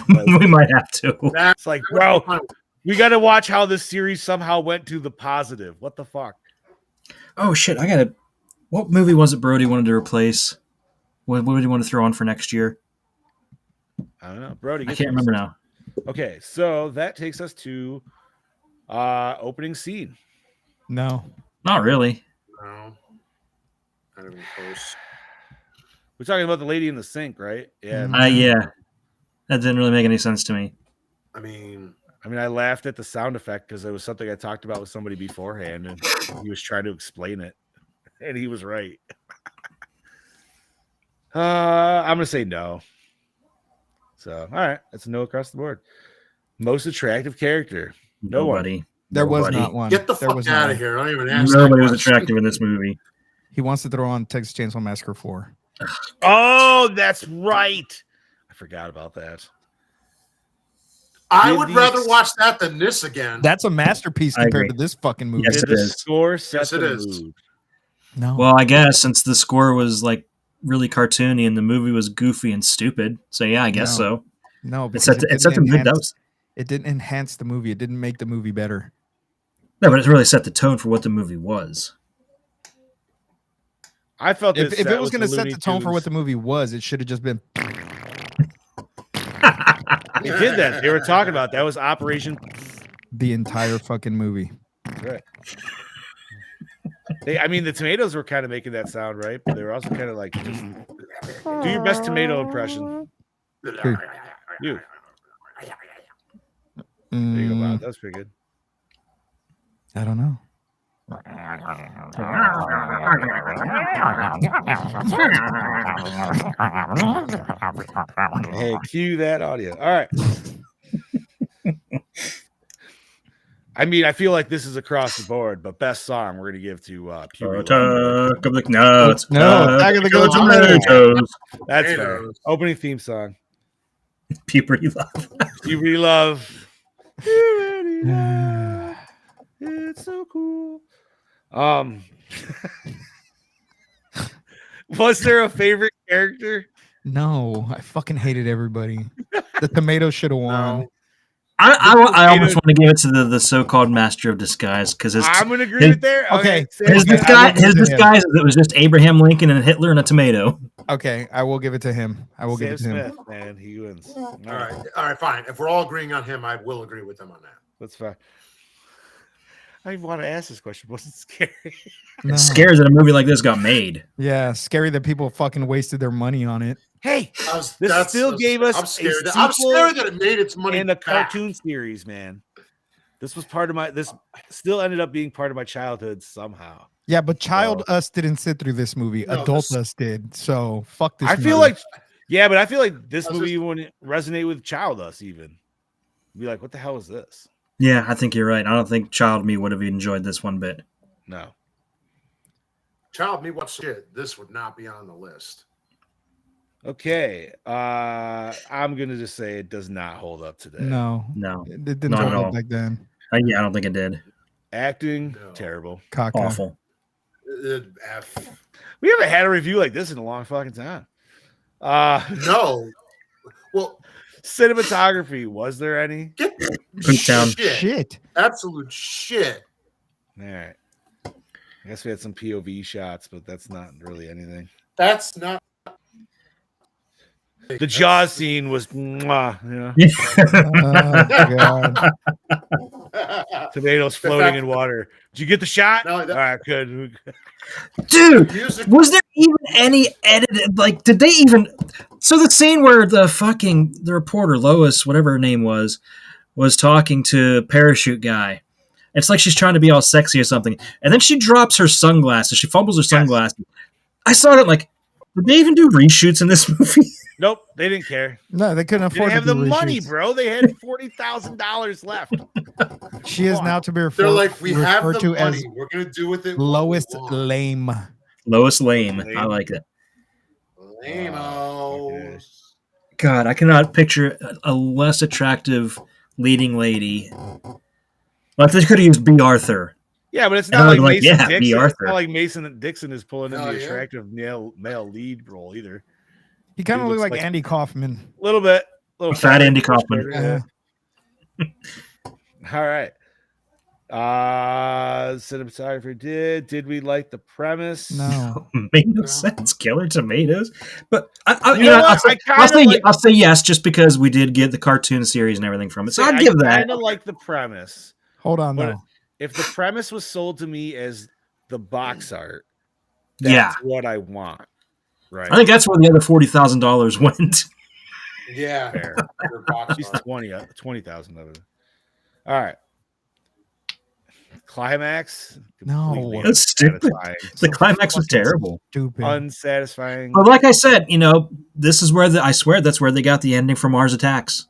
We might have to. It's like, bro, we got to watch how this series somehow went to the positive. What the fuck? Oh, shit. What movie was it Brody wanted to replace? What did he want to throw on for next year? I don't know. Brody, I can't remember now. Okay, so that takes us to opening scene. No. Not really. No. Not even close. We're talking about the lady in the sink, right? Yeah. Yeah. That didn't really make any sense to me. I mean, I laughed at the sound effect because it was something I talked about with somebody beforehand, and he was trying to explain it, and he was right. I'm gonna say no. So, all right, that's a no across the board. Most attractive character? Nobody. There was not one. Get the fuck out of here! Don't even ask. Nobody was attractive in this movie. He wants to throw on Texas Chainsaw Massacre 4. Oh, that's right. I forgot about that. I Did would these- rather watch that than this again. That's a masterpiece I compared agree. to this fucking movie. Yes, Did it the is. score set Yes, it the is. mood? No. Well, I guess since the score was like really cartoony and the movie was goofy and stupid, so yeah, I guess No. so. No, It because set it it set the didn't mood. enhance, it didn't enhance the movie. It didn't make the movie better. No, but it really set the tone for what the movie was. I felt If that it was going going to set the tone for what the movie was, it should have just been. They did that. They were talking about that was Operation. The entire fucking movie. Right. I mean, the tomatoes were kind of making that sound, right? But they were also kind of like, just do your best tomato impression. You. There you go, Bob. That was pretty good. I don't know. Hey, cue that audio. All right. I mean, I feel like this is across the board, but best song we're gonna give to Pure. No, it's Attack of the Killer Tomatoes. That's fair. Tomatoes. Opening theme song. Puberty love. Puberty love. Puberty love. It's so cool. Was there a favorite character? No, I fucking hated everybody. The tomato should have won. No. I almost want to give it to the so-called master of disguise because I'm gonna agree with there. Okay. his Okay, I will give it to him. disguise is it was just Abraham Lincoln and Hitler and a tomato. Okay, I will give it to him. I will give it Sam to him. Smith, man, he wins. All right, fine. If we're all agreeing on him, I will agree with them on that. That's fine. I even want to ask this question. Was it scary? No. It scares that a movie like this got made. Yeah, scary that people fucking wasted their money on it. Hey, This still gave us I'm scared. a I'm sequel scared that it made its money in a back. cartoon series, man. This was part of my. This still ended up being part of my childhood somehow. Yeah, but child us didn't sit through this movie. No, Adult this- us did. So fuck this. I feel movie. like, yeah, but I feel like this I was movie wouldn't resonate with child us even. Be like, what the hell is this? Yeah, I think you're right. I don't think child me would have enjoyed this one bit. No. Child me what shit. This would not be on the list. Okay. I'm gonna just say it does not hold up today. no, No, it didn't Not at hold all. up back then. yeah, I don't think it did. Acting, No. terrible. Caca. Awful. F. We haven't had a review like this in a long fucking time. No. Well, Cinematography, was there any? get Pooptown. Shit. Absolute shit. All right. I guess we had some POV shots, but that's not really anything. That's not. The Jaws scene was, mwah, you know, Oh, God. tomatoes floating in water. Did you get the shot? No, that- All right, good. Dude, Music. was there even any edited? Like, did they even? So the scene where the reporter Lois, whatever her name was talking to parachute guy. It's like she's trying to be all sexy or something, and then she drops her sunglasses. She fumbles her sunglasses. I saw that. Like, did they even do reshoots in this movie? Nope, they didn't care. No, they couldn't They afford didn't have to the do money, reshoots. bro. They had $40,000 left. She is now to be They're referred, like, we have referred the to as money. We're gonna do with it. what we lowest want." lame. Lois Lame. I like it. Lame-o. God, I cannot picture a less attractive leading lady. Like they could have used B. Arthur. Yeah, but it's And I not like was like, Mason yeah, B. Dixon. It's Arthur. not like Mason Dixon is pulling in Hell the yeah. attractive male lead role either. He kind of He looked looks like like- Andy Kaufman. A little bit. Little Fat fatter, Andy push Kaufman. better, yeah. All right. Cinematographer did we like the premise? No. Made no sense. Killer tomatoes. But You know what? I'll say yes, just because we did get the cartoon series and everything from it. So I'd give I that. kind of like the premise. Hold on, But though. if the premise was sold to me as the box art, Yeah, that's what I want. Right. I think that's where the other $40,000 went. Yeah. Fair. Your box At least art. 20,000 of it. All right. Climax. No. completely That's stupid. unsatisfying. The climax was fucking terrible. Stupid. Unsatisfying. But like I said, this is where I swear that's where they got the ending for Mars Attacks.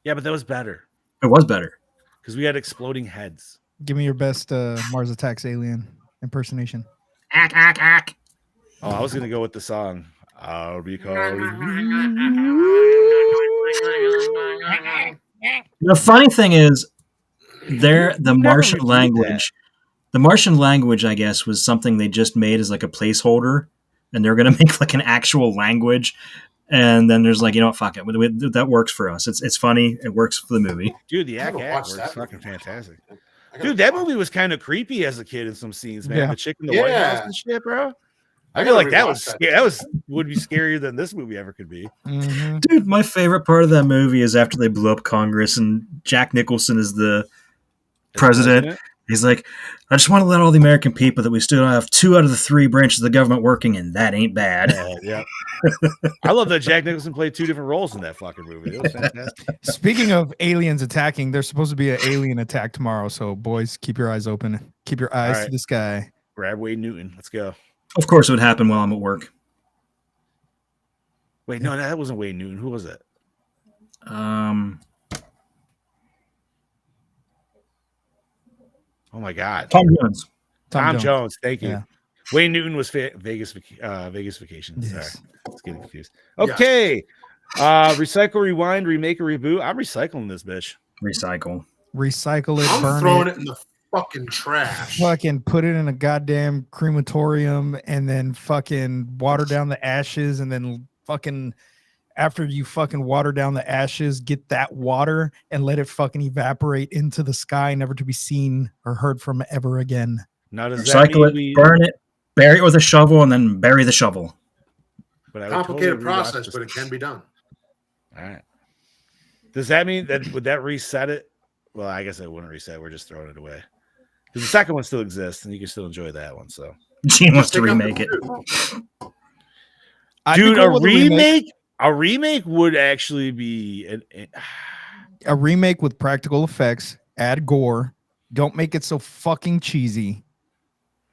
Yeah, but that was better It was better. because we had exploding heads. Give me your best Mars Attacks alien impersonation. Ack, ack, ack. Oh, I was gonna go with the song. I'll be calling you. The funny thing is, the Never Martian reviewed language. The Martian language, I guess, was something they just made as like a placeholder, and they're going to make like an actual language. And then there's like, you know what, fuck it. That works for us. It's funny. It works for the movie. Dude, the I haven't Ack watched works that fucking movie. fantastic. I gotta Dude, that watch movie it. was kind of creepy as a kid in some scenes, man. Yeah. The chick in the White House Yeah. and shit, bro. I I feel gotta like that rewatch was that. scary. That would be scarier than this movie ever could be. Mhm. Dude, my favorite part of that movie is after they blew up Congress and Jack Nicholson is the president. He's like, I just want to let all the American people that we still have 2 out of the 3 branches of the government working, and that ain't bad. Yeah. I love that Jack Nicholson played 2 different roles in that fucking movie. It was fantastic. Speaking of aliens attacking, there's supposed to be an alien attack tomorrow. So, boys, keep your eyes open. Keep your eyes All to right. the sky. Grab Wade Newton. Let's go. Of course, it would happen while I'm at work. Wait, no, that wasn't Wade Newton. Who was it? Oh my God. Tom Jones. Tom Jones. Thank you. Yeah. Wayne Newton was Vegas Vacation. Yes. Sorry. I was getting confused. Okay. Recycle, rewind, remake, or reboot. I'm recycling this bitch. Recycle. Recycle it, I'm burn throwing it, it in the fucking trash. fucking put it in a goddamn crematorium, and then fucking water down the ashes, and then fucking after you fucking water down the ashes, get that water and let it fucking evaporate into the sky, never to be seen or heard from ever again. Now, does that Recycle mean it, burn it, bury it with a shovel, and then bury the shovel. But I would Complicated totally rewatch process, this. but it can be done. All right. Does that mean that would that reset it? Well, I guess it wouldn't reset. We're just throwing it away because the second one still exists, and you can still enjoy that one. So, Gene wants to Take out the remake it. two. I'd be dude, cool a with remake would actually be a remake with practical effects. Add gore. Don't make it so fucking cheesy.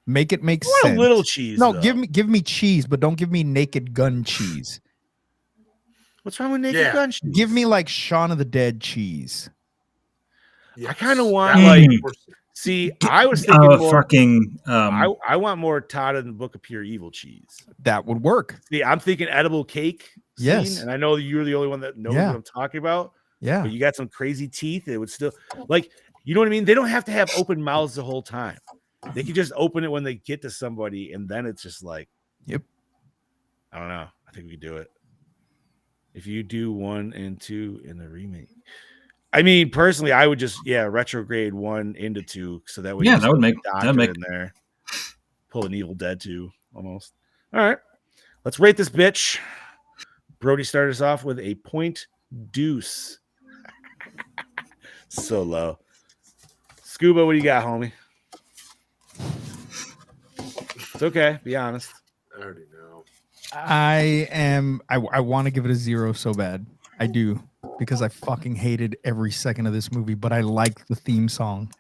Make it make what sense. a little cheese. No, though. give me cheese, but don't give me Naked Gun cheese. What's wrong with Naked Yeah. Gun cheese? Give me like Shaun of the Dead cheese. I kinda want, That like- would be worse. See, I was thinking more. Fucking. I want more Todd in the Book of Pure Evil cheese. That would work. See, I'm thinking edible cake. Scene, Yes. and I know you're the only one that knows Yeah. what I'm talking about. Yeah. But you got some crazy teeth. It would still like, you know what I mean? They don't have to have open mouths the whole time. They can just open it when they get to somebody, and then it's just like, Yep. I don't know. I think we could do it. If you do 1 and 2 in the remake. I mean, personally, I would just retrograde 1 into 2, so that way Yeah, you that would put make- the that'd Doctor make- in there. Pull an Evil Dead 2 almost. All right, let's rate this bitch. Brody started us off with a point deuce. So low. Scuba, what do you got, homie? It's okay. Be honest. I already know. I want to give it a 0 so bad. I do, because I fucking hated every second of this movie, but I like the theme song.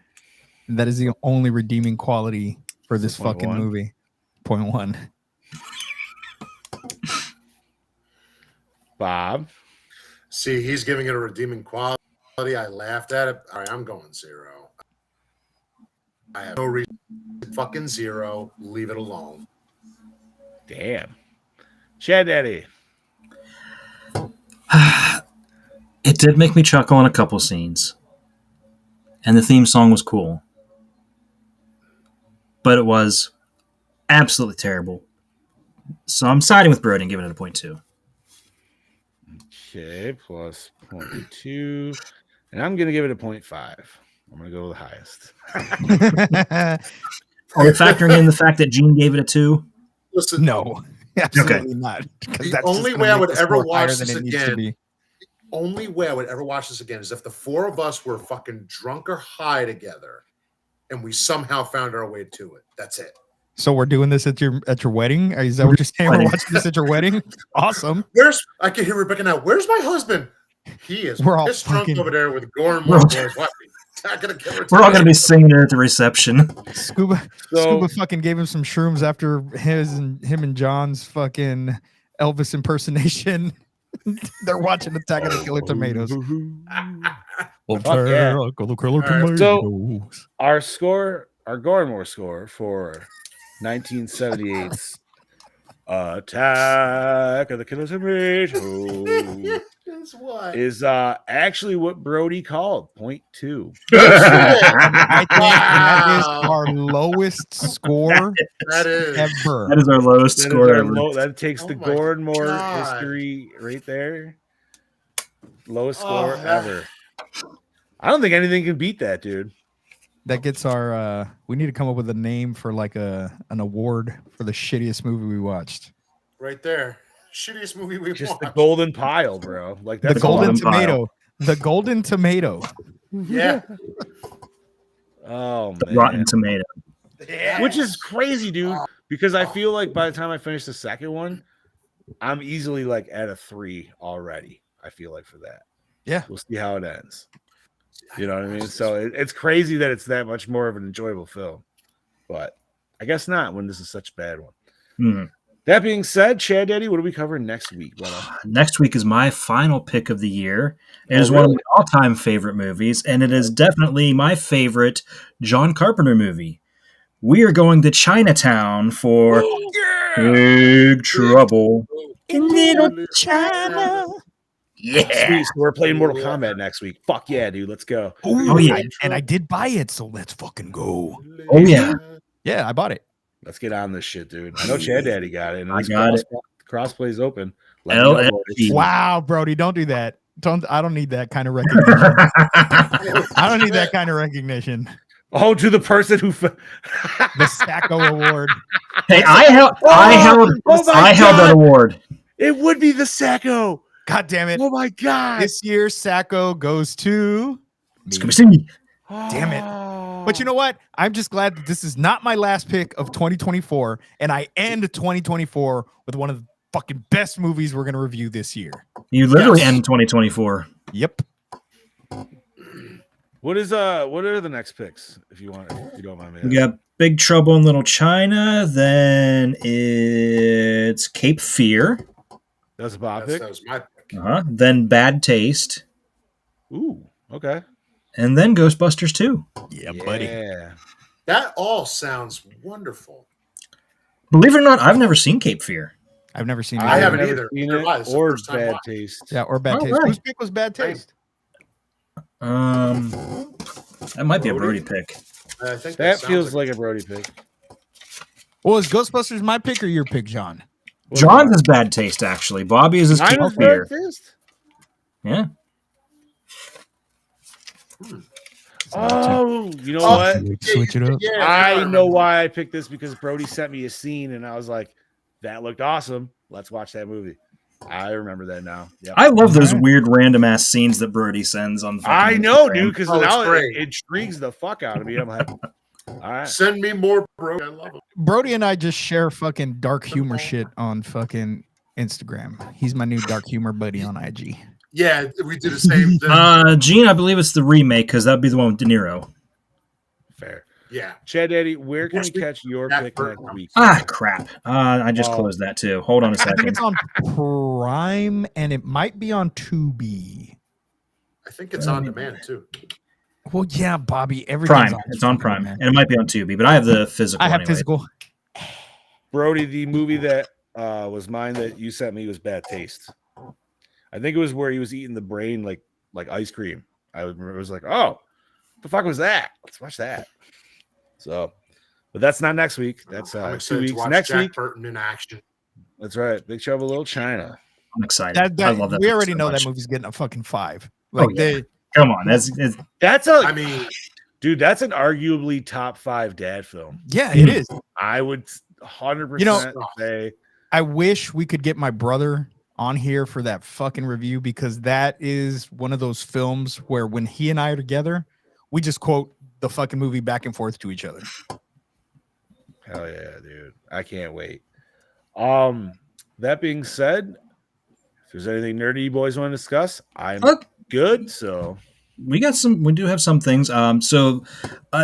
That is the only redeeming quality for this So point fucking one. movie. Point 1. Bob. See, he's giving it a redeeming quality. I laughed at it. All right, I'm going 0. I have no reason. Fucking 0. Leave it alone. Damn. Chad Daddy. It did make me chuckle in a couple scenes, and the theme song was cool, but it was absolutely terrible. So I'm siding with Brody and giving it a 0.2. Okay, plus 0.2. And I'm going to give it a 0.5. I'm going to go with the highest. Are we factoring in the fact that Gene gave it a 2? Listen, No, absolutely not. 'Cause The that's just only gonna way I make would the ever score higher watch than this it needs to again- be. only way I would ever watch this again is if the 4 of us were fucking drunk or high together, and we somehow found our way to it. That's it. So we're doing this at your wedding? Is that what you're saying? We're Wedding. watching this at your wedding? Awesome. I can hear Rebecca now. Where's my husband? He is We're all pissed drunk fucking- over there with Gore and We're all- boys. What? Not gonna kill her We're all going to today. be singing it at the reception. Scuba So, Scuba fucking gave him some shrooms after him and John's fucking Elvis impersonation. They're watching Attack of the Killer Tomatoes. Fuck yeah. So- our Goremore score for 1978's Attack of the Killer Tomatoes Is what? is actually what Brody called point 2. I think that is our lowest score That is. ever. That is our lowest That, score is our ever. that takes Oh the my Gore and More God. history right there. Lowest Oh, score that- ever. I don't think anything can beat that, dude. That gets our. We need to come up with a name for like an award for the shittiest movie we watched. Right there. Shittiest movie we've Just the watched. golden pile, bro. Like The that's golden golden pile. tomato. The golden tomato. Yeah. Oh man. Rotten Tomato. Yeah. Which is crazy, dude. Because I feel like by the time I finish the second one, I'm easily like at a 3 already. I feel like for that. Yeah. We'll see how it ends. You know what I mean? So it's crazy that it's that much more of an enjoyable film. But I guess not when this is such a bad one. Hmm. That being said, Chad Daddy, what are we covering next week, brother? Next week is my final pick of the year. It Oh, is one of really? my all-time favorite movies, and it is definitely my favorite John Carpenter movie. We are going to Chinatown for Big Trouble in Little China. Yeah. Sweet. So we're playing Mortal Kombat next week. Fuck yeah, dude. Let's go. Oh, yeah. And I did buy it, so let's fucking go. Oh, yeah. Yeah, I bought it. Let's get on this shit, dude. I know Chad Daddy got it. And I got it. Crossplay's open. Let me know, LFG. boys. Wow, Brody, don't do that. I don't need that kind of recognition. I don't need that kind of recognition. Oh, to the person who The Sacco Award. Hey, I held my that God. award. It would be the Sacco. God damn it. Oh my god. This year, Sacco goes to It's me. gonna be singing. Damn it. But you know what? I'm just glad that this is not my last pick of 2024, and I end 2024 with one of the fucking best movies we're going to review this year. You literally Yes. end 2024. Yep. What are the next picks if you don't mind me? We got Big Trouble in Little China. Then it's Cape Fear. That's a Bob That pick. was my pick. Then Bad Taste. Ooh, okay. And then Ghostbusters 2. Yeah, buddy. Yeah. That all sounds wonderful. Believe it or not, I've never seen Cape Fear. I've never seen I it. haven't never either. seen Neither it have I. It's the or first time Bad watching. Taste. Yeah, or Bad All Taste. right. Whose pick was Bad Taste? That might be a Brody pick. I think That sounds feels like a Brody pick. Well, is Ghostbusters my pick or your pick, John? John's is Bad Taste, actually. Bobby is his Mine Cape was Fear. Bad Taste. Yeah. Oh, you know what? Switch it up. Yeah, I remember. know why I picked this because Brody sent me a scene and I was like, that looked awesome. Let's watch that movie. I remember that now. Yeah. I love those Alright. weird random ass scenes that Brody sends on. I fucking know, Instagram. dude, because Oh, it's now it great. intrigues the fuck out of me. I'm like, all right. Send me more, bro. I love it. Brody and I just share fucking dark humor shit on fucking Instagram. He's my new dark humor buddy on IG. Yeah, we do the same thing. Gene, I believe it's the remake because that'd be the one with De Niro. Fair. Yeah. Chad Daddy, where can we Which we- catch your Jack pick Burton. next week? Ah, crap. I just Oh. closed that too. Hold on a I think second. it's on Prime and it might be on Tubi. I think it's on demand too. Well, yeah, Bobby. Everything's Prime. It's on Tubi, Prime. man. And it might be on Tubi, but I have the physical. I have anyway. physical. Brody, the movie that was mine that you sent me was Bad Taste. I think it was where he was eating the brain like ice cream. I remember it was like, oh, what the fuck was that? Let's watch that. So, but that's not next week. That's I'm 2 excited weeks. to watch Next Jack week, Burton in action. that's right. Big Trouble in Little China. I'm excited. That, I love that. we movie already so know much. that movie's getting a fucking 5. Oh, Like yeah. they, Come on, that's That's I mean, dude. That's an arguably top 5 dad film. yeah, it is. I would 100% You know- say I wish we could get my brother on here for that fucking review because that is one of those films where when he and I are together, we just quote the fucking movie back and forth to each other. hell yeah, dude. I can't wait. That being said, if there's anything nerdy you boys want to discuss, I'm good. So we do have some things.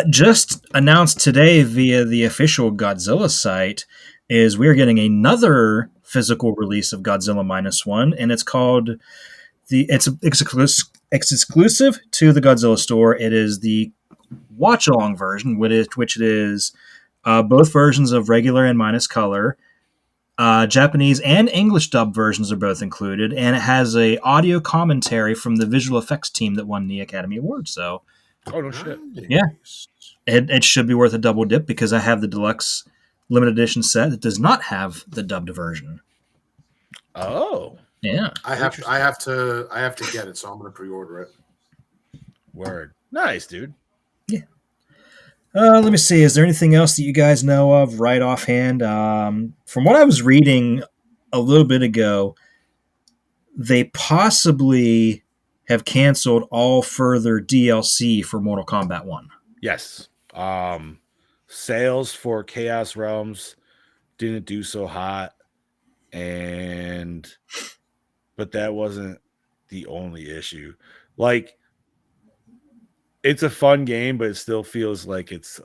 Just announced today via the official Godzilla site is we're getting another physical release of Godzilla -1, and it's called it's exclusive to the Godzilla store. It is the watch along version, which it is both versions of regular and minus color. Japanese and English dub versions are both included, and it has a audio commentary from the visual effects team that won the Academy Award. So, Oh no shit. Yeah. it should be worth a double dip because I have the deluxe limited edition set that does not have the dubbed version. Oh, Yeah, I have to get it, so I'm going to pre-order it. word. Nice, dude. Let me see. Is there anything else that you guys know of right offhand? From what I was reading a little bit ago, they possibly have canceled all further DLC for Mortal Kombat 1. Yes. Sales for Chaos Realms didn't do so hot, but that wasn't the only issue. Like, it's a fun game, but it still feels like it's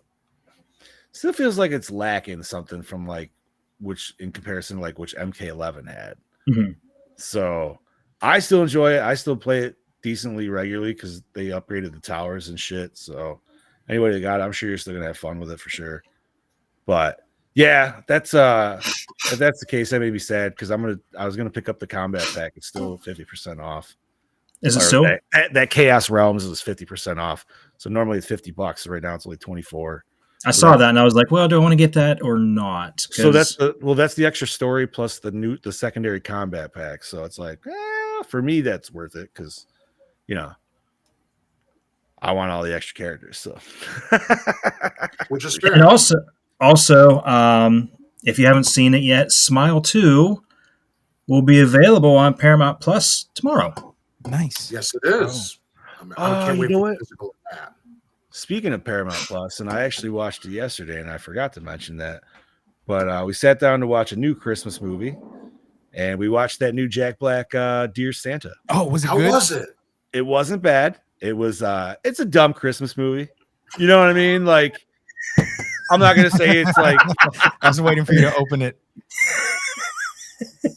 lacking something from like which in comparison to like which MK11 had. Mm-hmm. So I still enjoy it. I still play it decently regularly because they upgraded the towers and shit. So anybody that got it, I'm sure you're still gonna have fun with it for sure. But yeah, if that's the case, that made me sad because I was gonna pick up the combat pack. It's still 50% off. Is it so? That Chaos Realms is 50% off. So normally it's $50. So right now it's only 24. I saw that and I was like, well, do I want to get that or not? So that's the extra story plus the secondary combat pack. So it's like, for me, that's worth it because, I want all the extra characters. So, which is fair. And also, if you haven't seen it yet, Smile 2 will be available on Paramount Plus tomorrow. Nice. Yes, it is. I can't wait for the physical of that. Speaking of Paramount Plus, and I actually watched it yesterday, and I forgot to mention that, but we sat down to watch a new Christmas movie, and we watched that new Jack Black Dear Santa. Oh, was it How good? was it? It wasn't bad. It was it's a dumb Christmas movie. You know what I mean? Like, I'm not gonna say it's like I was waiting for you to open it.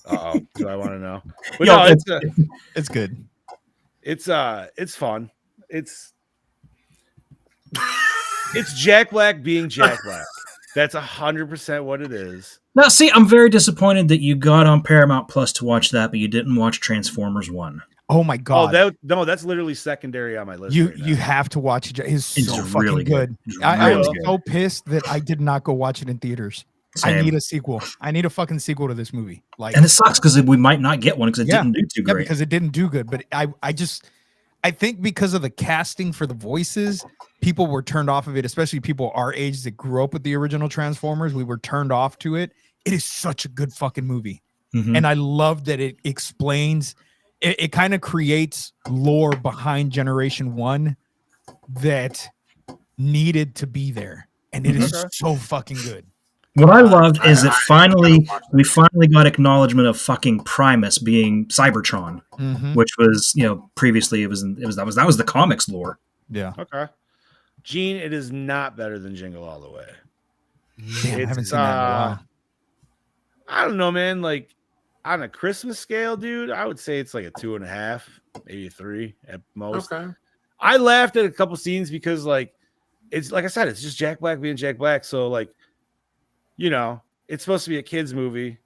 oh, do I want to know? But Yo, no, It's good. It's fun. It's Jack Black being Jack Black. That's 100% what it is. Now, see, I'm very disappointed that you got on Paramount Plus to watch that, but you didn't watch Transformers 1. Oh my god! That's literally secondary on my list. You have to watch it. It's so fucking really good. It's I really was good. so pissed that I did not go watch it in theaters. Same. I need a sequel. I need a fucking sequel to this movie. Like, And it sucks because we might not get one because it didn't do too great. because it didn't do good. But I think because of the casting for the voices, people were turned off of it, especially people our age that grew up with the original Transformers. We were turned off to it. It is such a good fucking movie. Mhm. And I love that it explains, it kind of creates lore behind Generation 1 that needed to be there. And it is so fucking good. What I loved is that we finally got acknowledgement of fucking Primus being Cybertron, which was, previously that was the comics lore. Yeah. Okay. Gene, it is not better than Jingle All the Way. Damn, I haven't seen that in a while. I don't know, man. Like, on a Christmas scale, dude, I would say it's like a 2.5, maybe a 3 at most. Okay. I laughed at a couple scenes because, like, it's like I said, it's just Jack Black being Jack Black. So, like, it's supposed to be a kid's movie,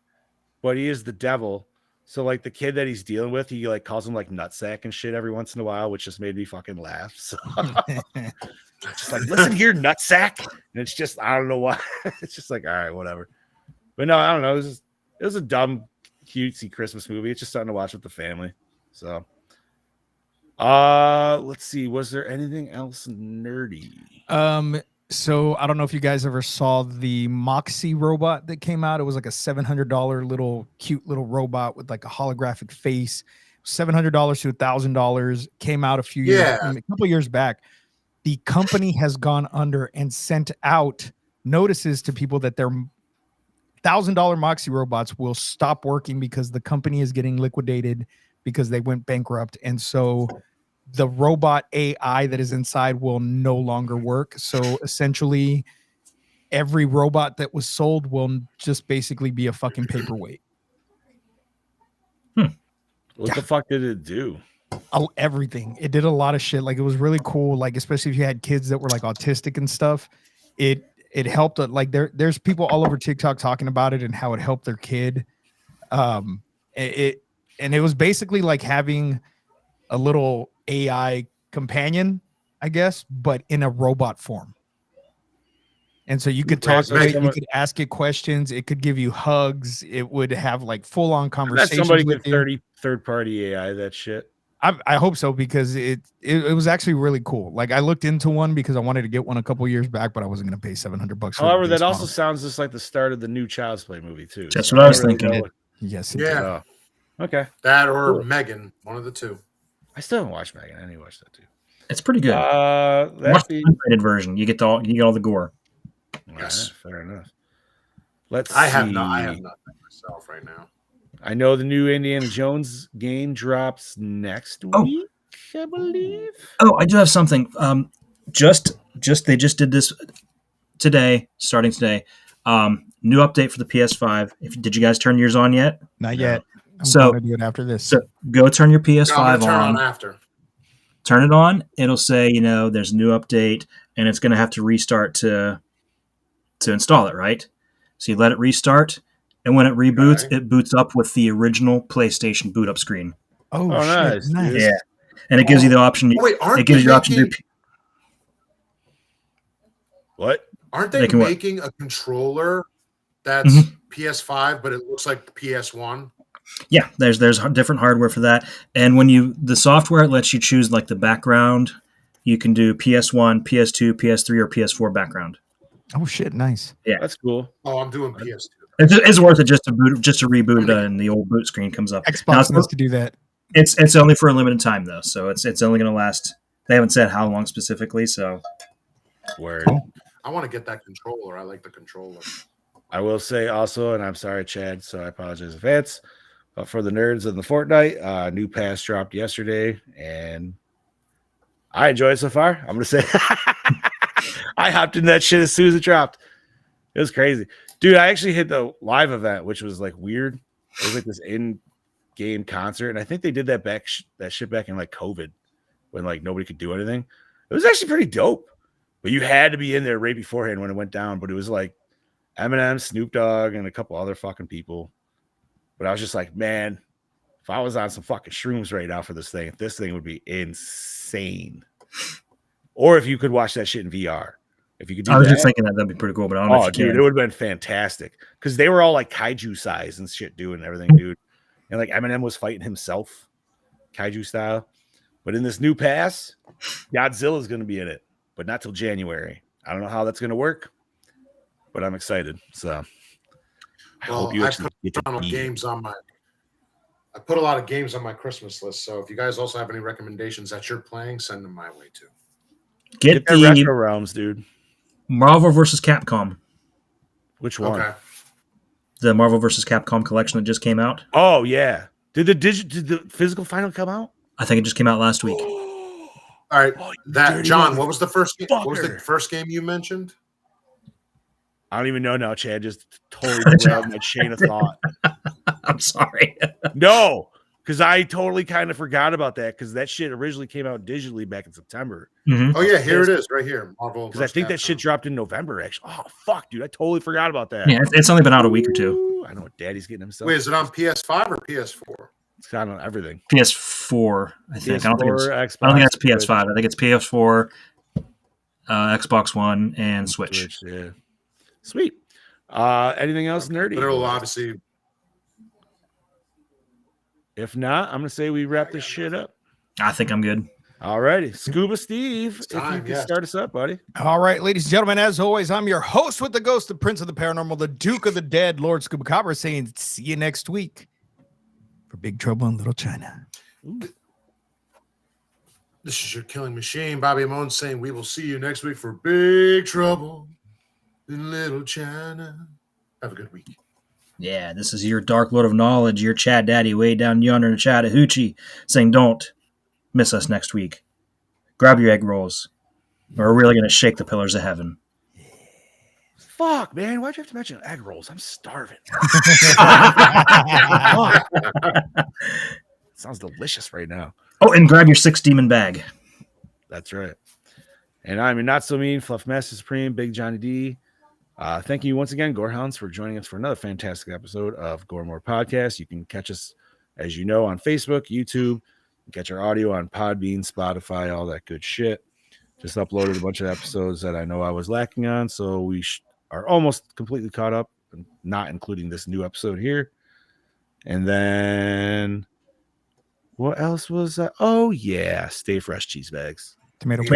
but he is the devil. So, like, the kid that he's dealing with, he like calls him like nutsack and shit every once in a while, which just made me fucking laugh. So, just like, listen here, nutsack, and it's just I don't know why. It's just like, all right, whatever. But no, I don't know. It was a dumb, cutesy Christmas movie. It's just something to watch with the family. So, let's see. Was there anything else nerdy? So I don't know if you guys ever saw the Moxie robot that came out. It was like a $700 little cute little robot with like a holographic face. $700 to $1,000 came out a couple years back. The company has gone under and sent out notices to people that their $1,000 Moxie robots will stop working because the company is getting liquidated because they went bankrupt. And so the robot AI that is inside will no longer work. So essentially, every robot that was sold will just basically be a fucking paperweight. What the fuck did it do? Everything. It did a lot of shit. Like, it was really cool. Like, especially if you had kids that were like autistic and stuff. it helped. Like there's people all over TikTok talking about it and how it helped their kid. And it was basically like having a little AI companion, I guess, but in a robot form. And so you could talk to it, you could ask it questions, it could give you hugs, it would have like full-on conversations somebody with give you. third-party AI that shit. I hope so, because it was actually really cool. Like I looked into one because I wanted to get one a couple years back, but I wasn't going to pay $700. However, that also sounds just like the start of the new Child's Play movie too. That's what I was thinking. Yes. Yeah. Okay. That or Megan, one of the two. I still haven't watched Megan. I need to watch that too. It's pretty good. That's the unrated version. You get all the gore. Yes, fair enough. Let's. I have nothing myself right now. I know the new Indiana Jones game drops next week, I believe. Oh, I do have something. They just did this today, starting today. New update for the PS5. Did you guys turn yours on yet? Not yet. I'm going to do it after this. So go turn your PS5 on after. Turn it on. It'll say, there's a new update, and it's going to have to restart to install it, right? So you let it restart. And when it reboots, it boots up with the original PlayStation boot up screen. Oh shit. Nice. Yeah. And it gives you the option. It gives you the option to what? Aren't they making a controller that's PS5, but it looks like PS1? Yeah, there's different hardware for that. And when the software lets you choose like the background, you can do PS1, PS2, PS3, or PS4 background. Oh shit, nice. Yeah. That's cool. Oh, I'm doing PS2. It's worth it just to reboot and the old boot screen comes up. Xbox wants to do that. It's only for a limited time though, so it's only going to last. They haven't said how long specifically, so. Word. I want to get that controller. I like the controller. I will say also, and I'm sorry, Chad, so I apologize in advance, but for the nerds in the Fortnite, new pass dropped yesterday, and I enjoyed it so far. I'm gonna say I hopped in that shit as soon as it dropped. It was crazy. Dude, I actually hit the live event, which was like weird. It was like this in-game concert, and I think they did that shit back in like COVID when like nobody could do anything. It was actually pretty dope, but you had to be in there right beforehand when it went down. But it was like Eminem, Snoop Dogg, and a couple other fucking people. But I was just like, man, if I was on some fucking shrooms right now for this thing would be insane. Or if you could watch that shit in VR. If you could do I was that, just thinking that'd be pretty cool, but I don't know if you dude, can. it would have been fantastic because they were all like kaiju size and shit, doing everything, dude. And like Eminem was fighting himself, kaiju style. But in this new pass, Godzilla is going to be in it, but not till January. I don't know how that's going to work, but I'm excited. So I hope you actually get to games on my. I put a lot of games on my Christmas list, so if you guys also have any recommendations that you're playing, send them my way too. Get the Retro Realms, dude. Marvel vs. Capcom. Which one? Okay. The Marvel vs. Capcom collection that just came out. Oh yeah. Did the physical final come out? I think it just came out last week. All right. John, what was the first game? What was the first game you mentioned? I don't even know now, Chad. Just totally derailed my chain of thought. I'm sorry. No, because I totally kind of forgot about that because that shit originally came out digitally back in September. Mm-hmm. Oh, yeah. Here it is right here. Marvel. Because I think that shit dropped in November, actually. Oh, fuck, dude. I totally forgot about that. Yeah, it's only been out a week or two. I know what Daddy's getting himself. Wait, is it on PS5 or PS4? It's got on everything. PS4, I think. PS4, I don't think it's PS5. I think it's PS4, Xbox One, and Switch. Yeah. Sweet. Anything else nerdy? But it'll obviously. If not, I'm gonna say we wrap this shit up. I think I'm good. All righty. Scuba Steve, if you can start us up, buddy. All right, ladies and gentlemen, as always, I'm your host with the ghost, the prince of the paranormal, the duke of the dead, Lord Scuba Cobra, saying see you next week for Big Trouble in Little China. This is your killing machine, Bobby Amon, saying we will see you next week for Big Trouble in Little China. Have a good week. Yeah, this is your Dark Lord of Knowledge, your Chad Daddy way down yonder in Chattahoochee, saying don't miss us next week. Grab your egg rolls. We're really going to shake the pillars of heaven. Fuck, man. Why'd you have to mention egg rolls? I'm starving. Sounds delicious right now. Oh, and grab your 6 demon bag. That's right. And I'm your not so mean Fluff Master Supreme, Big Johnny D. Thank you once again, Gorehounds, for joining us for another fantastic episode of Gore More Podcast. You can catch us, as you know, on Facebook, YouTube. You can catch our audio on Podbean, Spotify, all that good shit. Just uploaded a bunch of episodes that I know I was lacking on, so we are almost completely caught up, not including this new episode here. And then what else was that? Oh, yeah. Stay fresh cheese bags. Tomato Yes.